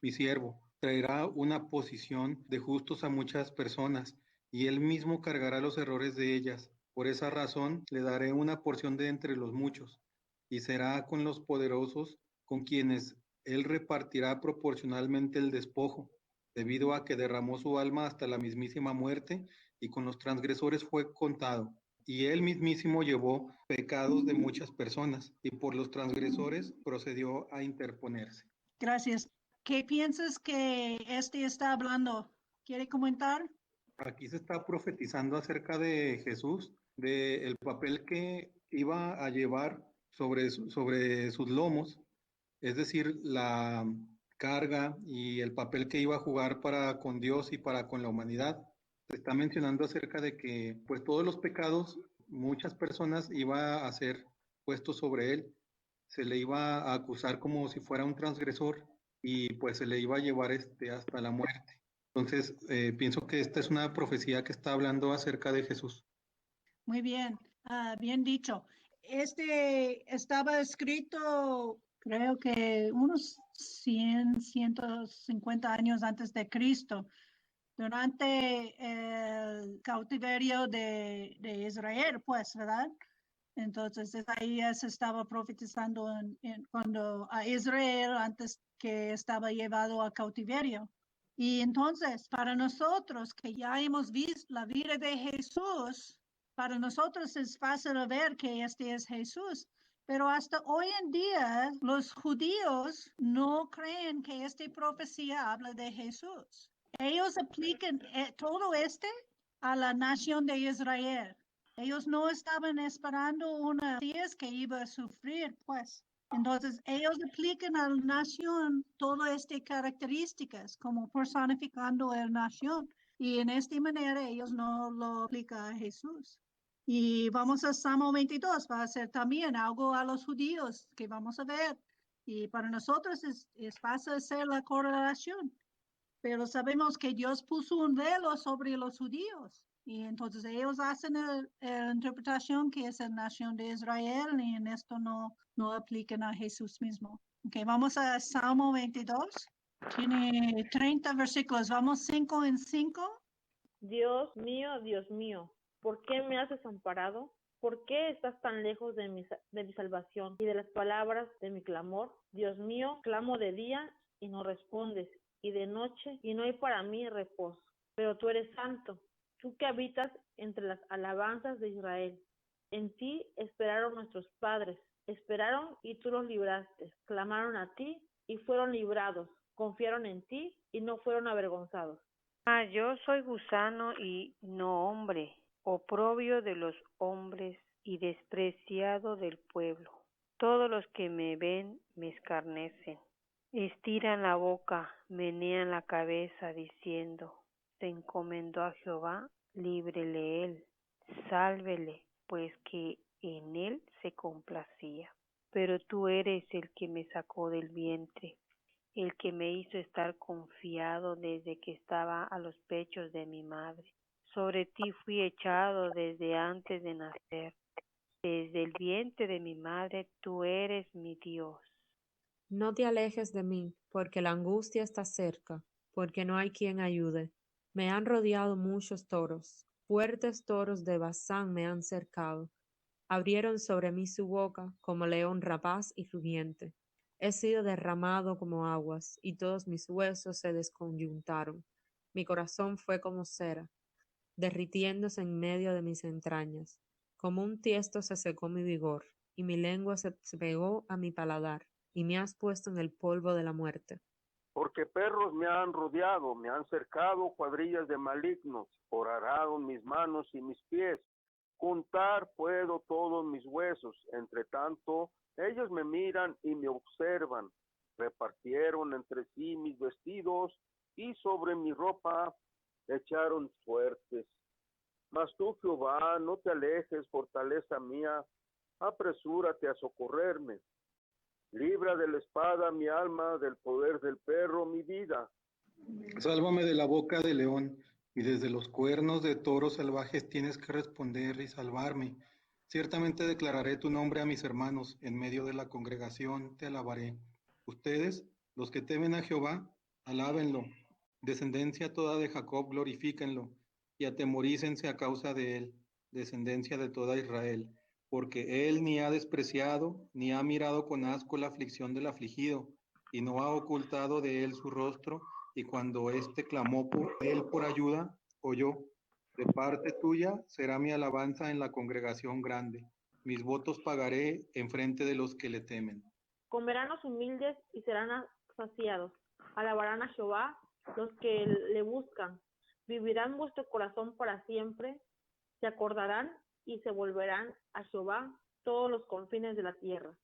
mi siervo, traerá una posición de justos a muchas personas, y él mismo cargará los errores de ellas. Por esa razón le daré una porción de entre los muchos, y será con los poderosos con quienes él repartirá proporcionalmente el despojo, debido a que derramó su alma hasta la mismísima muerte, y con los transgresores fue contado. Y él mismísimo llevó pecados de muchas personas, y por los transgresores procedió a interponerse. Gracias. ¿Qué piensas que está hablando? ¿Quiere comentar? Aquí se está profetizando acerca de Jesús, del papel que iba a llevar sobre sus lomos, es decir, la carga y el papel que iba a jugar para con Dios y para con la humanidad. Se está mencionando acerca de que pues todos los pecados, muchas personas iba a ser puestos sobre él, se le iba a acusar como si fuera un transgresor, y pues se le iba a llevar hasta la muerte. Entonces, pienso que esta es una profecía que está hablando acerca de Jesús. Muy bien, bien dicho. Estaba escrito, creo que unos 150 años antes de Cristo, durante el cautiverio de Israel, pues, ¿verdad? Entonces, Isaías estaba profetizando cuando a Israel antes que estaba llevado a cautiverio. Y entonces, para nosotros que ya hemos visto la vida de Jesús, para nosotros es fácil ver que este es Jesús. Pero hasta hoy en día, los judíos no creen que esta profecía habla de Jesús. Ellos aplican todo a la nación de Israel. Ellos no estaban esperando una Mesías que iba a sufrir, pues. Entonces, ellos aplican a la nación todas estas características como personificando a la nación. Y en esta manera ellos no lo aplican a Jesús. Y vamos a Salmo 22, va a ser también algo a los judíos que vamos a ver. Y para nosotros es fácil hacer la correlación. Pero sabemos que Dios puso un velo sobre los judíos. Y entonces ellos hacen la interpretación que es la nación de Israel, y en esto no aplican a Jesús mismo. Ok, vamos a Salmo 22. Tiene 30 versículos. Vamos 5 en 5. Dios mío, ¿por qué me has desamparado? ¿Por qué estás tan lejos de mi salvación y de las palabras de mi clamor? Dios mío, clamo de día y no respondes, y de noche y no hay para mí reposo. Pero tú eres santo, tú que habitas entre las alabanzas de Israel. En ti esperaron nuestros padres, esperaron y tú los libraste, clamaron a ti y fueron librados, confiaron en ti y no fueron avergonzados. Yo soy gusano y no hombre, oprobio de los hombres y despreciado del pueblo. Todos los que me ven me escarnecen. Estiran la boca, menean la cabeza, diciendo: se encomendó a Jehová, líbrele él, sálvele, pues que en él se complacía. Pero tú eres el que me sacó del vientre, el que me hizo estar confiado desde que estaba a los pechos de mi madre. Sobre ti fui echado desde antes de nacer. Desde el vientre de mi madre tú eres mi Dios. No te alejes de mí, porque la angustia está cerca, porque no hay quien ayude. Me han rodeado muchos toros, fuertes toros de Basán me han cercado. Abrieron sobre mí su boca como león rapaz y rugiente. He sido derramado como aguas, y todos mis huesos se desconyuntaron. Mi corazón fue como cera, derritiéndose en medio de mis entrañas. Como un tiesto se secó mi vigor, y mi lengua se pegó a mi paladar, y me has puesto en el polvo de la muerte. Porque perros me han rodeado, me han cercado cuadrillas de malignos, horararon mis manos y mis pies. Contar puedo todos mis huesos, entre tanto ellos me miran y me observan. Repartieron entre sí mis vestidos y sobre mi ropa echaron suertes. Mas tú, Jehová, no te alejes, fortaleza mía, apresúrate a socorrerme. Libra de la espada mi alma, del poder del perro mi vida. Sálvame de la boca del león, y desde los cuernos de toros salvajes tienes que responder y salvarme. Ciertamente declararé tu nombre a mis hermanos, en medio de la congregación te alabaré. Ustedes, los que temen a Jehová, alábenlo. Descendencia toda de Jacob, glorifíquenlo, y atemorícense a causa de él, descendencia de toda Israel, porque él ni ha despreciado, ni ha mirado con asco la aflicción del afligido, y no ha ocultado de él su rostro, y cuando éste clamó por él por ayuda, oyó. De parte tuya será mi alabanza en la congregación grande. Mis votos pagaré en frente de los que le temen. Comerán los humildes y serán saciados. Alabarán a Jehová los que le buscan. Vivirán vuestro corazón para siempre. Se acordarán y se volverán a Jehová todos los confines de la tierra.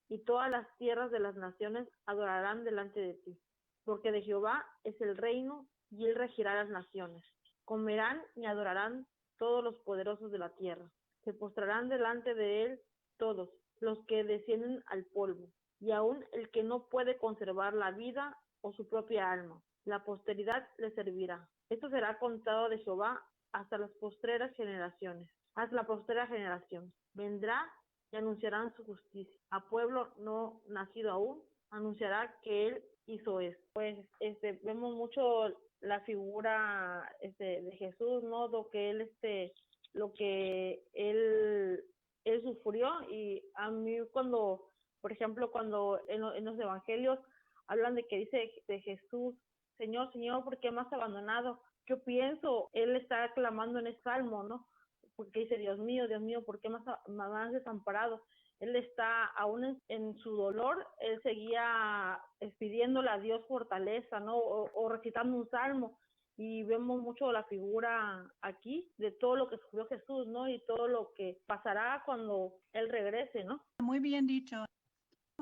Y todas las tierras de las naciones adorarán delante de ti. Porque de Jehová es el reino y él regirá las naciones. Comerán y adorarán todos los poderosos de la tierra. Se postrarán delante de él todos los que descienden al polvo, y aun el que no puede conservar la vida o su propia alma. La posteridad le servirá. Esto será contado de Jehová hasta las postreras generaciones. Hasta la postrera generación. Vendrá y anunciarán su justicia. A pueblo no nacido aún, anunciará que él hizo esto. Pues vemos mucho la figura de Jesús, ¿no? Lo que él sufrió, y a mí cuando, por ejemplo, cuando en los evangelios hablan de que dice de Jesús: Señor, Señor, ¿por qué me has abandonado? Yo pienso, él está clamando en ese salmo, ¿no? Porque dice: Dios mío, ¿por qué me has desamparado? Él está aún en su dolor, él seguía pidiéndole a Dios fortaleza, ¿no? O recitando un salmo. Y vemos mucho la figura aquí de todo lo que sufrió Jesús, ¿no? Y todo lo que pasará cuando él regrese, ¿no? Muy bien dicho.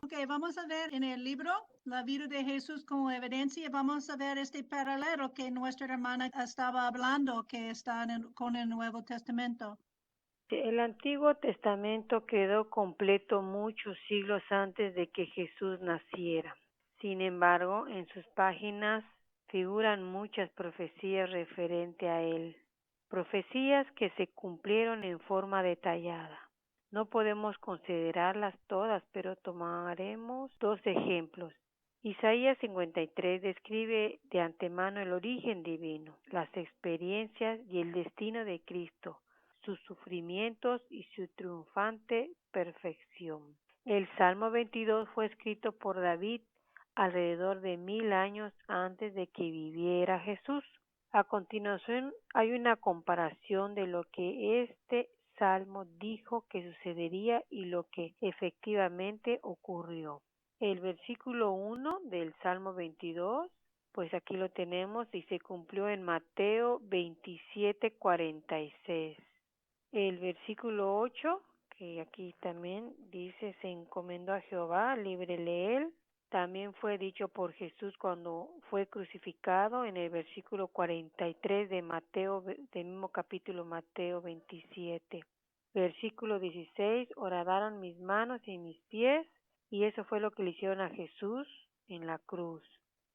Ok, vamos a ver en el libro La vida de Jesús como evidencia. Vamos a ver este paralelo que nuestra hermana estaba hablando, que está con el Nuevo Testamento. El Antiguo Testamento quedó completo muchos siglos antes de que Jesús naciera. Sin embargo, en sus páginas figuran muchas profecías referente a él, profecías que se cumplieron en forma detallada. No podemos considerarlas todas, pero tomaremos dos ejemplos. Isaías 53 describe de antemano el origen divino, las experiencias y el destino de Cristo, sus sufrimientos y su triunfante perfección. El Salmo 22 fue escrito por David alrededor de 1000 años antes de que viviera Jesús. A continuación hay una comparación de lo que este salmo dijo que sucedería y lo que efectivamente ocurrió. El versículo 1 del Salmo 22, pues aquí lo tenemos y se cumplió en Mateo 27:46. El versículo 8, que aquí también dice, se encomendó a Jehová, líbrele él. También fue dicho por Jesús cuando fue crucificado en el versículo 43 de Mateo, del mismo capítulo Mateo 27. Versículo 16, horadaron mis manos y mis pies, y eso fue lo que le hicieron a Jesús en la cruz.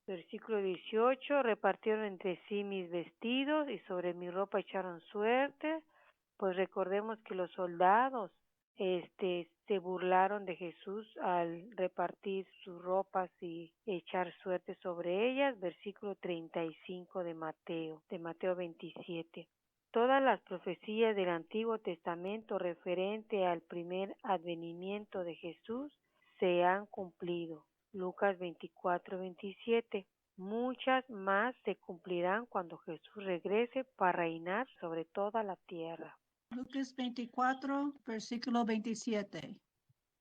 Versículo 18, repartieron entre sí mis vestidos y sobre mi ropa echaron suerte. Pues recordemos que los soldados se burlaron de Jesús al repartir sus ropas y echar suerte sobre ellas. Versículo 35 de Mateo 27. Todas las profecías del Antiguo Testamento referente al primer advenimiento de Jesús se han cumplido. Lucas 24:27. Muchas más se cumplirán cuando Jesús regrese para reinar sobre toda la tierra. Lucas 24, versículo 27.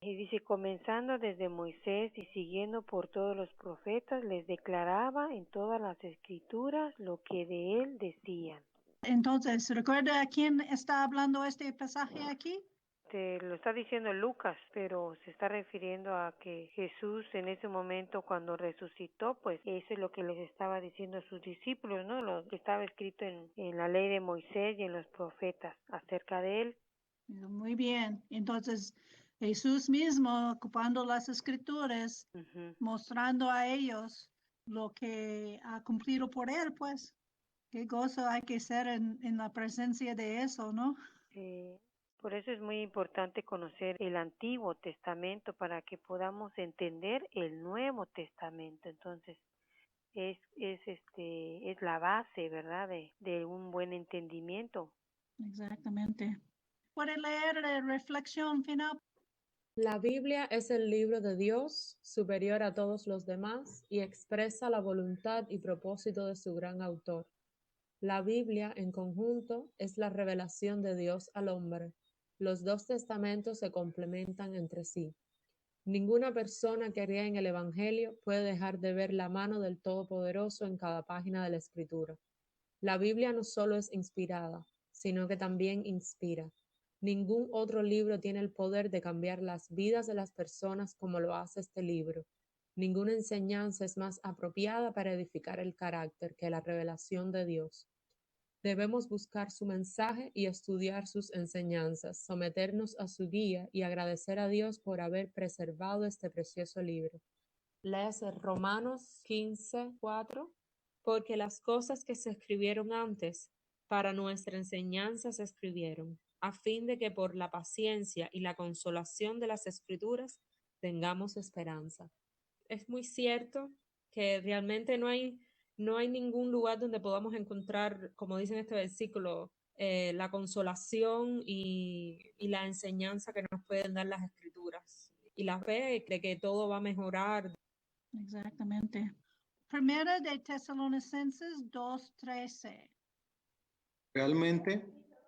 Y dice, comenzando desde Moisés y siguiendo por todos los profetas, les declaraba en todas las escrituras lo que de él decían. Entonces, ¿recuerda a quién está hablando este pasaje aquí? Lo está diciendo Lucas, pero se está refiriendo a que Jesús en ese momento cuando resucitó, pues eso es lo que les estaba diciendo a sus discípulos, ¿no? Lo que estaba escrito en la ley de Moisés y en los profetas acerca de él. Muy bien. Entonces, Jesús mismo ocupando las escrituras, mostrando a ellos lo que ha cumplido por él, pues. Qué gozo hay que ser en la presencia de eso, ¿no? Sí. Por eso es muy importante conocer el Antiguo Testamento para que podamos entender el Nuevo Testamento. Entonces, es la base, ¿verdad? De un buen entendimiento. Exactamente. ¿Puede leer la reflexión final? La Biblia es el libro de Dios, superior a todos los demás, y expresa la voluntad y propósito de su gran autor. La Biblia, en conjunto, es la revelación de Dios al hombre. Los dos testamentos se complementan entre sí. Ninguna persona que crea en el Evangelio puede dejar de ver la mano del Todopoderoso en cada página de la Escritura. La Biblia no solo es inspirada, sino que también inspira. Ningún otro libro tiene el poder de cambiar las vidas de las personas como lo hace este libro. Ninguna enseñanza es más apropiada para edificar el carácter que la revelación de Dios. Debemos buscar su mensaje y estudiar sus enseñanzas, someternos a su guía y agradecer a Dios por haber preservado este precioso libro. Léase Romanos 15:4, porque las cosas que se escribieron antes para nuestra enseñanza se escribieron, a fin de que por la paciencia y la consolación de las Escrituras tengamos esperanza. Es muy cierto que realmente no hay ningún lugar donde podamos encontrar, como dice en este versículo, la consolación y la enseñanza que nos pueden dar las Escrituras. Y la fe de que todo va a mejorar. Exactamente. Primera de Tesalonicenses 2:13. Realmente,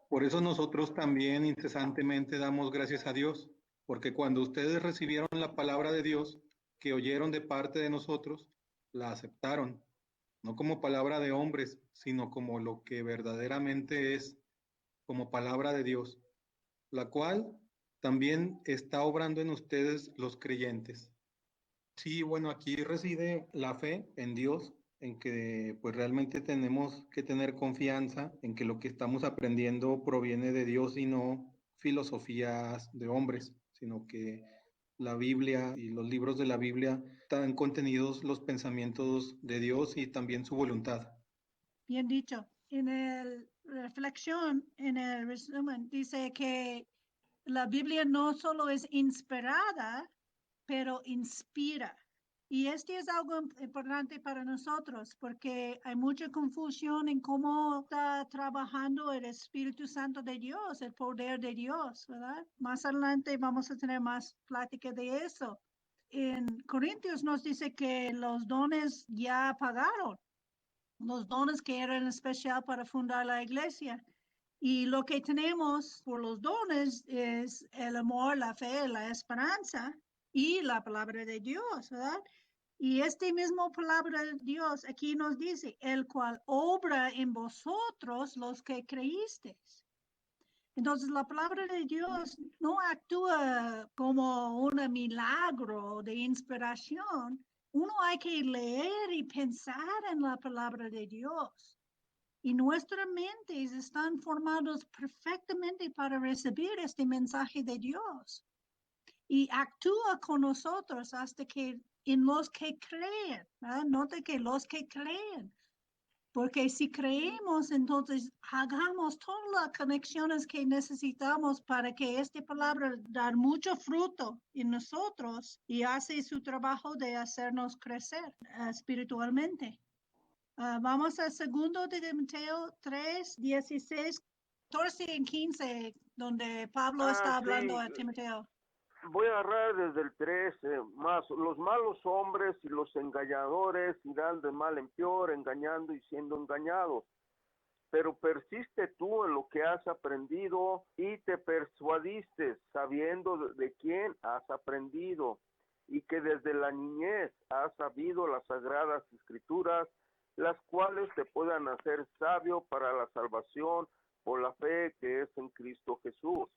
por eso nosotros también incesantemente damos gracias a Dios, porque cuando ustedes recibieron la palabra de Dios que oyeron de parte de nosotros, la aceptaron, no como palabra de hombres, sino como lo que verdaderamente es, como palabra de Dios, la cual también está obrando en ustedes los creyentes. Sí, bueno, aquí reside la fe en Dios, en que pues realmente tenemos que tener confianza en que lo que estamos aprendiendo proviene de Dios y no filosofías de hombres, sino que la Biblia y los libros de la Biblia están contenidos los pensamientos de Dios y también su voluntad. Bien dicho. En el reflexión, en el resumen, dice que la Biblia no solo es inspirada, pero inspira. Y este es algo importante para nosotros porque hay mucha confusión en cómo está trabajando el Espíritu Santo de Dios, el poder de Dios, ¿verdad? Más adelante vamos a tener más plática de eso. En Corintios nos dice que los dones ya pagaron, los dones que eran especial para fundar la iglesia. Y lo que tenemos por los dones es el amor, la fe, la esperanza y la palabra de Dios, ¿verdad? Y este mismo palabra de Dios aquí nos dice, el cual obra en vosotros los que creísteis. Entonces la palabra de Dios no actúa como un milagro de inspiración. Uno hay que leer y pensar en la palabra de Dios. Y nuestras mentes están formadas perfectamente para recibir este mensaje de Dios. Y actúa con nosotros hasta que en los que creen, ¿verdad? Note que los que creen. Porque si creemos, entonces hagamos todas las conexiones que necesitamos para que esta palabra dar mucho fruto en nosotros y hace su trabajo de hacernos crecer espiritualmente. Vamos al segundo de Timoteo 3, 16, 14 y 15, donde Pablo está hablando Sí, a Timoteo. voy a agarrar desde el 13, más los malos hombres y los engañadores irán de mal en peor, engañando y siendo engañados. Pero persiste tú en lo que has aprendido y te persuadiste, sabiendo de quién has aprendido, y que desde la niñez has sabido las sagradas escrituras, las cuales te puedan hacer sabio para la salvación por la fe que es en Cristo Jesús.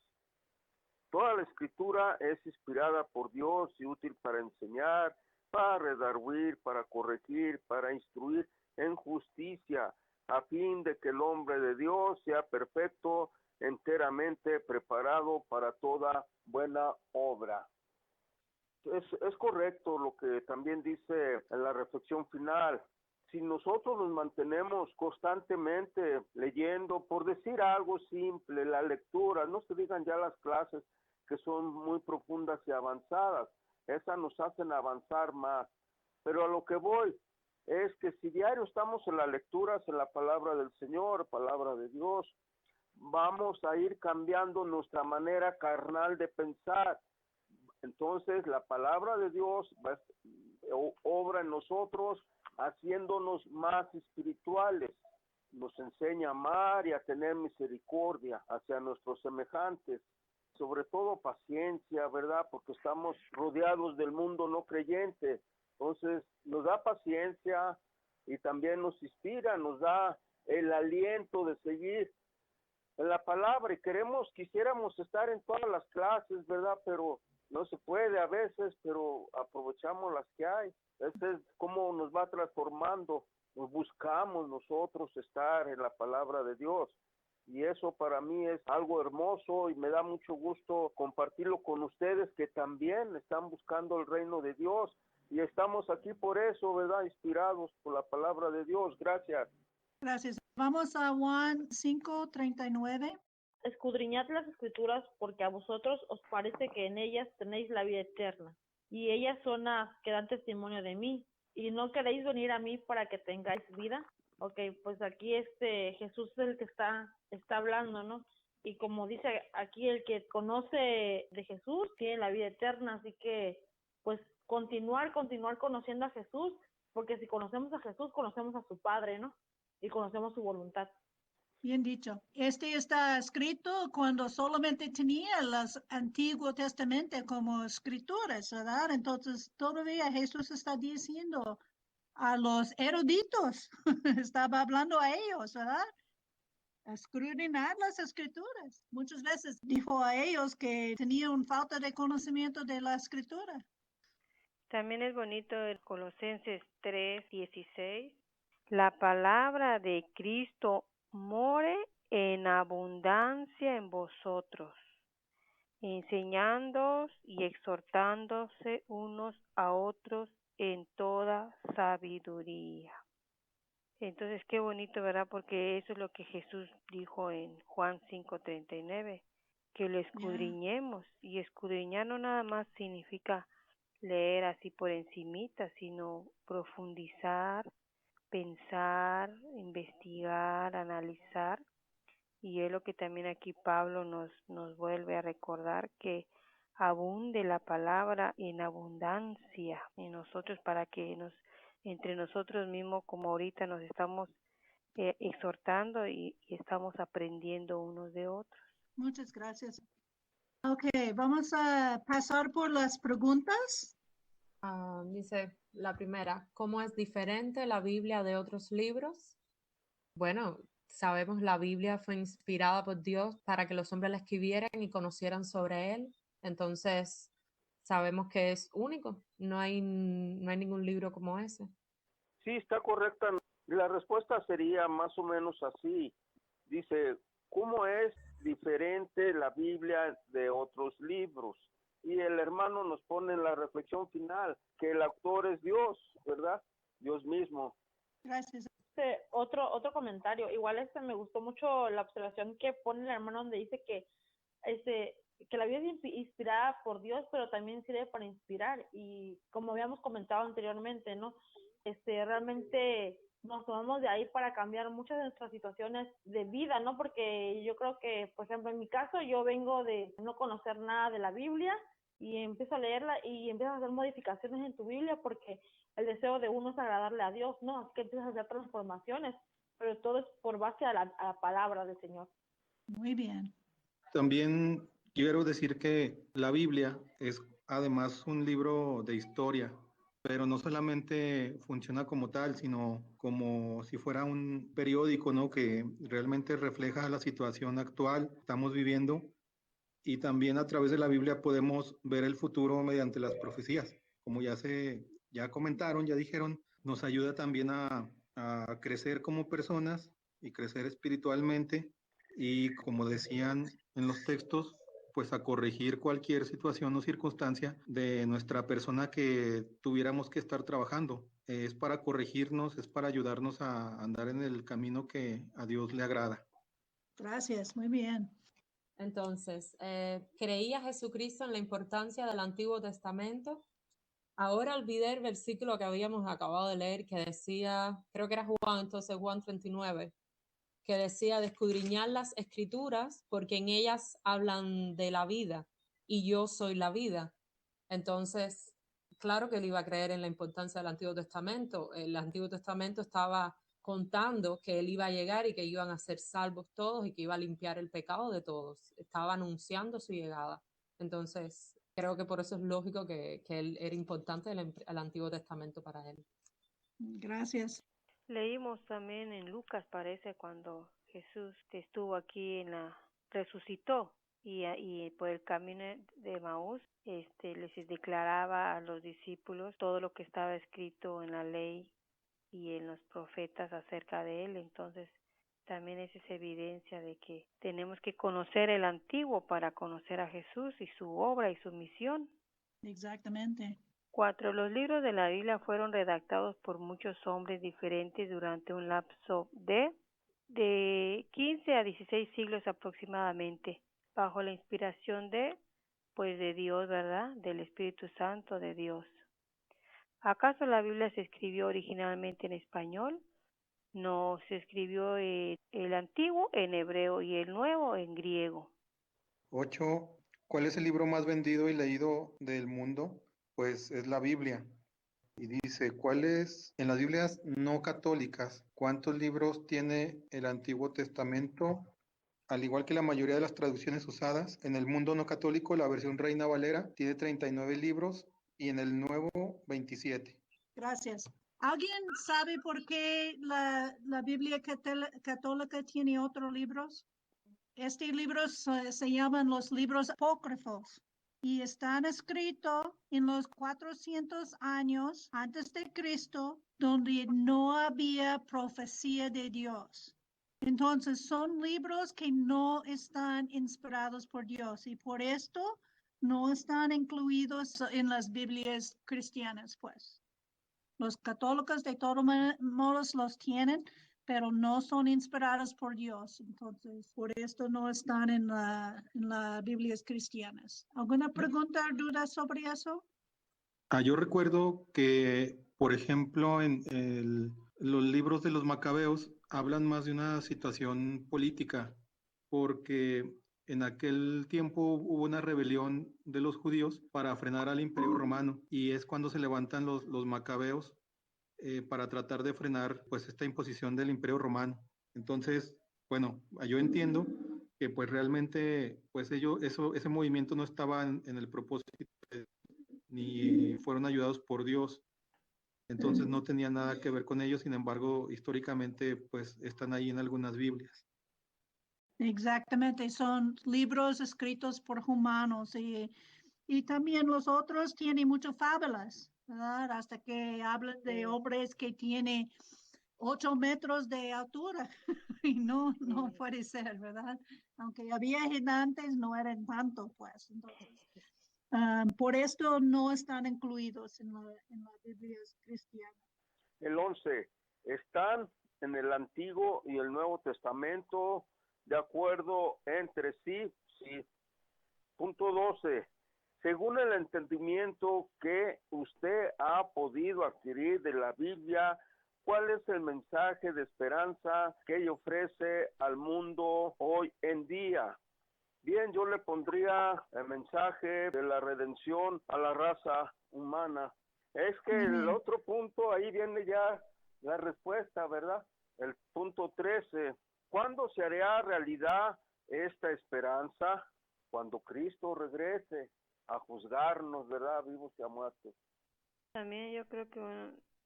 Toda la escritura es inspirada por Dios y útil para enseñar, para redarguir, para corregir, para instruir en justicia, a fin de que el hombre de Dios sea perfecto, enteramente preparado para toda buena obra. Es correcto lo que también dice en la reflexión final. Si nosotros nos mantenemos constantemente leyendo, por decir algo simple, la lectura, no se digan ya las clases que son muy profundas y avanzadas, esas nos hacen avanzar más. Pero a lo que voy es que si diario estamos en las lecturas, en la palabra del Señor, palabra de Dios, vamos a ir cambiando nuestra manera carnal de pensar. Entonces la palabra de Dios obra en nosotros, haciéndonos más espirituales. Nos enseña a amar y a tener misericordia hacia nuestros semejantes. Sobre todo paciencia, ¿verdad? Porque estamos rodeados del mundo no creyente. Entonces nos da paciencia y también nos inspira, nos da el aliento de seguir en la palabra. Y quisiéramos estar en todas las clases, ¿verdad? Pero no se puede a veces, pero aprovechamos las que hay. Ese es cómo nos va transformando. Nos buscamos nosotros estar en la palabra de Dios. Y eso para mí es algo hermoso y me da mucho gusto compartirlo con ustedes que también están buscando el reino de Dios y estamos aquí por eso, ¿verdad? Inspirados por la palabra de Dios. Gracias. Gracias. Vamos a Juan 5:39. Escudriñad las escrituras, porque a vosotros os parece que en ellas tenéis la vida eterna, y ellas son las que dan testimonio de mí, y no queréis venir a mí para que tengáis vida. Ok, pues aquí Jesús es el que está hablando, ¿no? Y como dice aquí, el que conoce de Jesús tiene la vida eterna, así que pues continuar conociendo a Jesús, porque si conocemos a Jesús, conocemos a su Padre, ¿no? Y conocemos su voluntad. Bien dicho. Este está escrito cuando solamente tenía los Antiguo Testamento como escrituras, ¿verdad? Entonces todavía Jesús está diciendo a los eruditos, estaba hablando a ellos, ¿verdad? Escudriñar las escrituras. Muchas veces dijo a ellos que tenían falta de conocimiento de la escritura. También es bonito el Colosenses 3:16. La palabra de Cristo more en abundancia en vosotros, enseñándoos y exhortándose unos a otros en toda sabiduría. Entonces, qué bonito, ¿verdad? Porque eso es lo que Jesús dijo en Juan 5:39, que lo escudriñemos. Y escudriñar no nada más significa leer así por encimita, sino profundizar, pensar, investigar, analizar. Y es lo que también aquí Pablo nos vuelve a recordar, que abunde la palabra en abundancia en nosotros, para que entre nosotros mismos, como ahorita nos estamos exhortando y estamos aprendiendo unos de otros. Muchas gracias. Ok, vamos a pasar por las preguntas. Dice la primera, ¿cómo es diferente la Biblia de otros libros? Bueno, sabemos la Biblia fue inspirada por Dios para que los hombres la escribieran y conocieran sobre Él. Entonces, sabemos que es único. No hay ningún libro como ese. Sí, está correcta. La respuesta sería más o menos así. Dice, ¿cómo es diferente la Biblia de otros libros? Y el hermano nos pone en la reflexión final que el autor es Dios, ¿verdad? Dios mismo. Gracias. Otro comentario, igual me gustó mucho la observación que pone el hermano, donde dice que la Biblia es inspirada por Dios, pero también sirve para inspirar, y como habíamos comentado anteriormente, ¿no? Realmente nos tomamos de ahí para cambiar muchas de nuestras situaciones de vida, ¿no? Porque yo creo que, por ejemplo, en mi caso, yo vengo de no conocer nada de la Biblia y empiezo a leerla y empiezo a hacer modificaciones en tu Biblia porque el deseo de uno es agradarle a Dios, ¿no? Así que empiezas a hacer transformaciones, pero todo es por base a la palabra del Señor. Muy bien. También quiero decir que la Biblia es además un libro de historia, pero no solamente funciona como tal, sino como si fuera un periódico, ¿no? Que realmente refleja la situación actual que estamos viviendo, y también a través de la Biblia podemos ver el futuro mediante las profecías. Como ya comentaron, ya dijeron, nos ayuda también a crecer como personas y crecer espiritualmente, y como decían en los textos, pues a corregir cualquier situación o circunstancia de nuestra persona que tuviéramos que estar trabajando. Es para corregirnos, es para ayudarnos a andar en el camino que a Dios le agrada. Gracias, muy bien. Entonces, ¿creía Jesucristo en la importancia del Antiguo Testamento? Ahora olvidé el versículo que habíamos acabado de leer, que decía, creo que era Juan 39, que decía de escudriñar las escrituras porque en ellas hablan de la vida y yo soy la vida. Entonces, claro que él iba a creer en la importancia del Antiguo Testamento. El Antiguo Testamento estaba contando que él iba a llegar y que iban a ser salvos todos y que iba a limpiar el pecado de todos. Estaba anunciando su llegada. Entonces, creo que por eso es lógico que él era importante el Antiguo Testamento para él. Gracias. Leímos también en Lucas, parece, cuando Jesús estuvo aquí resucitó, y por el camino de Maús, les declaraba a los discípulos todo lo que estaba escrito en la ley y en los profetas acerca de él. Entonces, también esa es evidencia de que tenemos que conocer el Antiguo para conocer a Jesús y su obra y su misión. Exactamente. 4. Los libros de la Biblia fueron redactados por muchos hombres diferentes durante un lapso de 15 a 16 siglos aproximadamente, bajo la inspiración de Dios, ¿verdad? Del Espíritu Santo de Dios. ¿Acaso la Biblia se escribió originalmente en español? No, se escribió el Antiguo en hebreo y el Nuevo en griego. 8. ¿Cuál es el libro más vendido y leído del mundo? Pues es la Biblia. Y dice, en las Biblias no católicas, cuántos libros tiene el Antiguo Testamento? Al igual que la mayoría de las traducciones usadas, en el mundo no católico, la versión Reina Valera tiene 39 libros y en el Nuevo 27. Gracias. ¿Alguien sabe por qué la Biblia católica tiene otros libros? Estos libros se llaman los libros apócrifos y están escritos en los 400 años antes de Cristo, donde no había profecía de Dios. Entonces son libros que no están inspirados por Dios y por esto no están incluidos en las Biblias cristianas, pues. Los católicos de todos modos los tienen, pero no son inspirados por Dios. Entonces, por esto no están en las Biblias cristianas. ¿Alguna pregunta o duda sobre eso? Yo recuerdo que, por ejemplo, los libros de los macabeos hablan más de una situación política, porque en aquel tiempo hubo una rebelión de los judíos para frenar al Imperio Romano y es cuando se levantan los macabeos para tratar de frenar pues esta imposición del Imperio Romano. Entonces, bueno, yo entiendo que pues realmente pues ese movimiento no estaba en el propósito ni fueron ayudados por Dios. Entonces no tenía nada que ver con ellos, sin embargo, históricamente pues están ahí en algunas Biblias. Exactamente, son libros escritos por humanos y también los otros tienen muchas fábulas, ¿verdad? Hasta que hablan de hombres que tienen 8 metros de altura y no puede ser, ¿verdad? Aunque había gigantes, no eran tanto, pues. Entonces, por esto no están incluidos en las Biblias cristianas. El 11. Están en el Antiguo y el Nuevo Testamento de acuerdo entre sí. Sí. Punto 12. Según el entendimiento que usted ha podido adquirir de la Biblia, ¿cuál es el mensaje de esperanza que ella ofrece al mundo hoy en día? Bien, yo le pondría el mensaje de la redención a la raza humana. Es que el otro punto, ahí viene ya la respuesta, ¿verdad? El punto 13. ¿Cuándo se hará realidad esta esperanza? Cuando Cristo regrese a juzgarnos, ¿verdad? Vivos y a muertos. También yo creo que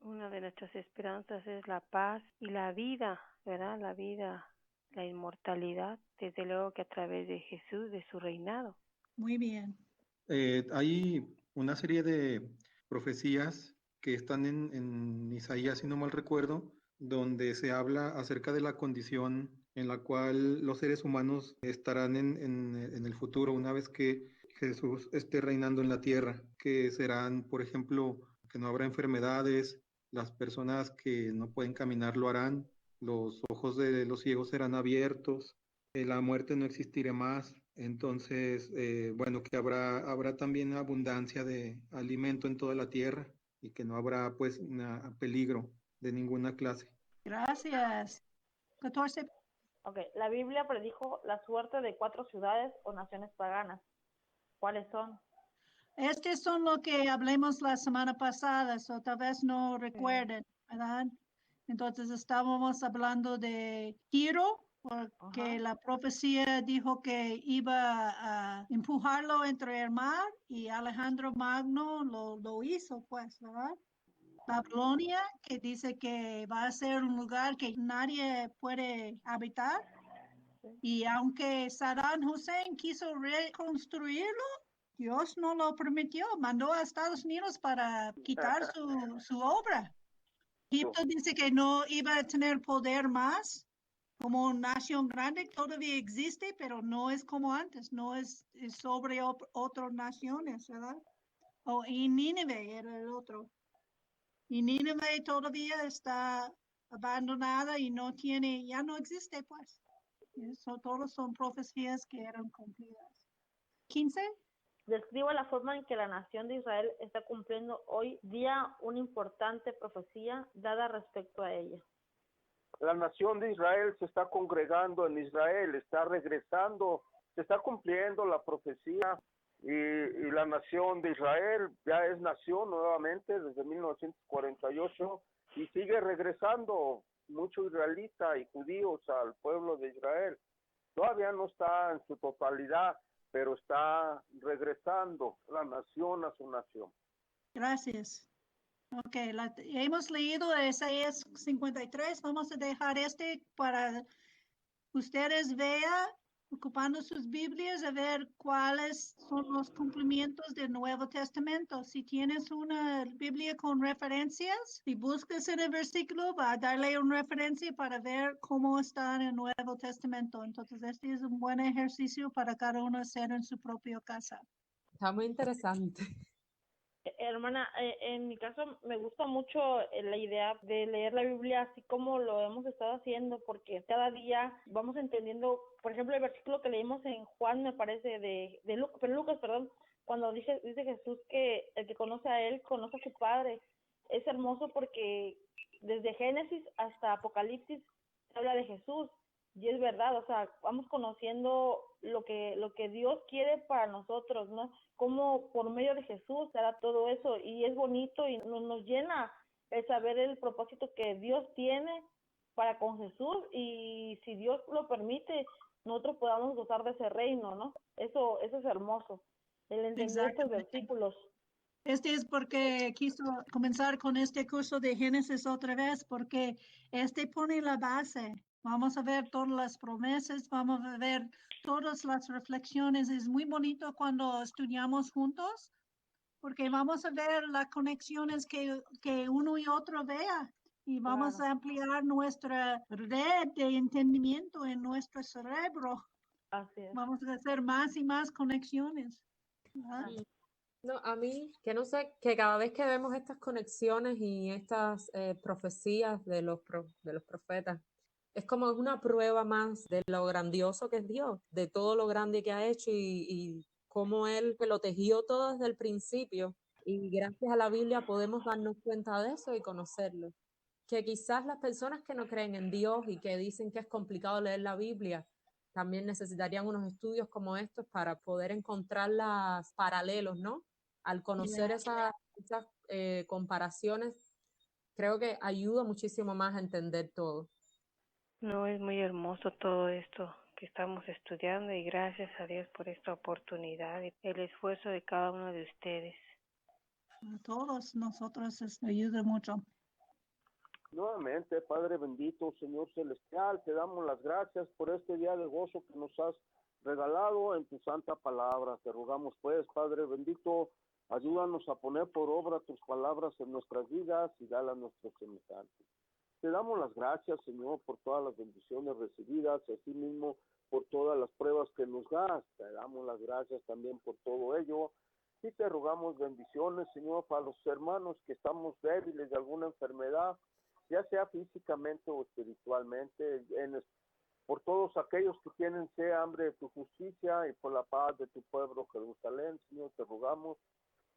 una de nuestras esperanzas es la paz y la vida, ¿verdad? La vida, la inmortalidad, desde luego que a través de Jesús, de su reinado. Muy bien. Hay una serie de profecías que están en Isaías, si no mal recuerdo, donde se habla acerca de la condición en la cual los seres humanos estarán en el futuro, una vez que Jesús esté reinando en la tierra, que serán, por ejemplo, que no habrá enfermedades, las personas que no pueden caminar lo harán, los ojos de los ciegos serán abiertos, la muerte no existirá más. Entonces, bueno, que habrá también abundancia de alimento en toda la tierra y que no habrá pues peligro de ninguna clase. Gracias. 14. Ok, la Biblia predijo la suerte de 4 ciudades o naciones paganas. ¿Cuáles son? Estos son lo que hablamos la semana pasada, o tal vez no recuerden, ¿verdad? Entonces estábamos hablando de Tiro, porque la profecía dijo que iba a empujarlo entre el mar y Alejandro Magno lo hizo, pues, ¿verdad? Babilonia, que dice que va a ser un lugar que nadie puede habitar. Y aunque Saddam Hussein quiso reconstruirlo, Dios no lo permitió, mandó a Estados Unidos para quitar su obra. Egipto dice que no iba a tener poder más, como nación grande todavía existe, pero no es como antes, no es sobre otras naciones, ¿verdad? Y Nínive era el otro. Y Nínive todavía está abandonada y no tiene, ya no existe, pues. Todos son profecías que eran cumplidas. 15. Describa la forma en que la nación de Israel está cumpliendo hoy día una importante profecía dada respecto a ella. La nación de Israel se está congregando en Israel, está regresando, se está cumpliendo la profecía y la nación de Israel ya es nación nuevamente desde 1948 y sigue regresando mucho israelita y judíos al pueblo de Israel. Todavía no está en su totalidad, pero está regresando la nación a su nación. Gracias. Ok, hemos leído Isaías 53. Vamos a dejar para ustedes vean, ocupando sus Biblias, a ver cuáles son los cumplimientos del Nuevo Testamento. Si tienes una Biblia con referencias, si buscas en el versículo, va a darle una referencia para ver cómo está en el Nuevo Testamento. Entonces, este es un buen ejercicio para cada uno hacer en su propia casa. Está muy interesante. Hermana, en mi caso me gusta mucho la idea de leer la Biblia así como lo hemos estado haciendo, porque cada día vamos entendiendo, por ejemplo, el versículo que leímos en Juan, me parece, Lucas, cuando dice Jesús que el que conoce a Él, conoce a su Padre. Es hermoso porque desde Génesis hasta Apocalipsis se habla de Jesús, y es verdad, o sea, vamos conociendo lo que Dios quiere para nosotros, ¿no? Cómo por medio de Jesús será todo eso, y es bonito y nos llena el saber el propósito que Dios tiene para con Jesús, y si Dios lo permite, nosotros podamos gozar de ese reino, ¿no? Eso es hermoso, el entender estos Exactamente. versículos. Este es porque quiso comenzar con este curso de Génesis otra vez, porque este pone la base. Vamos a ver todas las promesas, vamos a ver todas las reflexiones. Es muy bonito cuando estudiamos juntos, porque vamos a ver las conexiones que uno y otro vea, y vamos Claro. a ampliar nuestra red de entendimiento en nuestro cerebro. Así es. Vamos a hacer más y más conexiones. ¿verdad? No, a mí, que no sé, que cada vez que vemos estas conexiones y estas profecías de los profetas, es como una prueba más de lo grandioso que es Dios, de todo lo grande que ha hecho y cómo Él que lo tejió todo desde el principio. Y gracias a la Biblia podemos darnos cuenta de eso y conocerlo. Que quizás las personas que no creen en Dios y que dicen que es complicado leer la Biblia, también necesitarían unos estudios como estos para poder encontrar los paralelos, ¿no? Al conocer esas comparaciones, creo que ayuda muchísimo más a entender todo. No, es muy hermoso todo esto que estamos estudiando y gracias a Dios por esta oportunidad y el esfuerzo de cada uno de ustedes. A todos nosotros ayuda mucho. Nuevamente, Padre bendito, Señor celestial, te damos las gracias por este día de gozo que nos has regalado en tu santa palabra. Te rogamos pues, Padre bendito, ayúdanos a poner por obra tus palabras en nuestras vidas y dale a nuestros semejantes. Te damos las gracias, Señor, por todas las bendiciones recibidas, así mismo por todas las pruebas que nos das. Te damos las gracias también por todo ello. Y te rogamos bendiciones, Señor, para los hermanos que estamos débiles de alguna enfermedad, ya sea físicamente o espiritualmente, por todos aquellos que tienen sed, hambre de tu justicia y por la paz de tu pueblo Jerusalén, Señor, te rogamos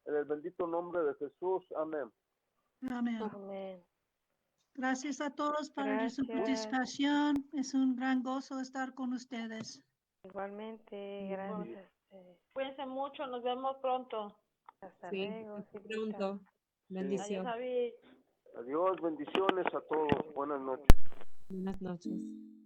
en el bendito nombre de Jesús. Amén. Amén. Amén. Gracias a todos para su Gracias. participación. Es un gran gozo estar con ustedes. Igualmente, gracias. Cuídense mucho, nos vemos pronto. Hasta Sí, luego. hasta Silvita. pronto. Bendición. Adiós, David. Adiós, bendiciones a todos. Buenas noches. Buenas noches.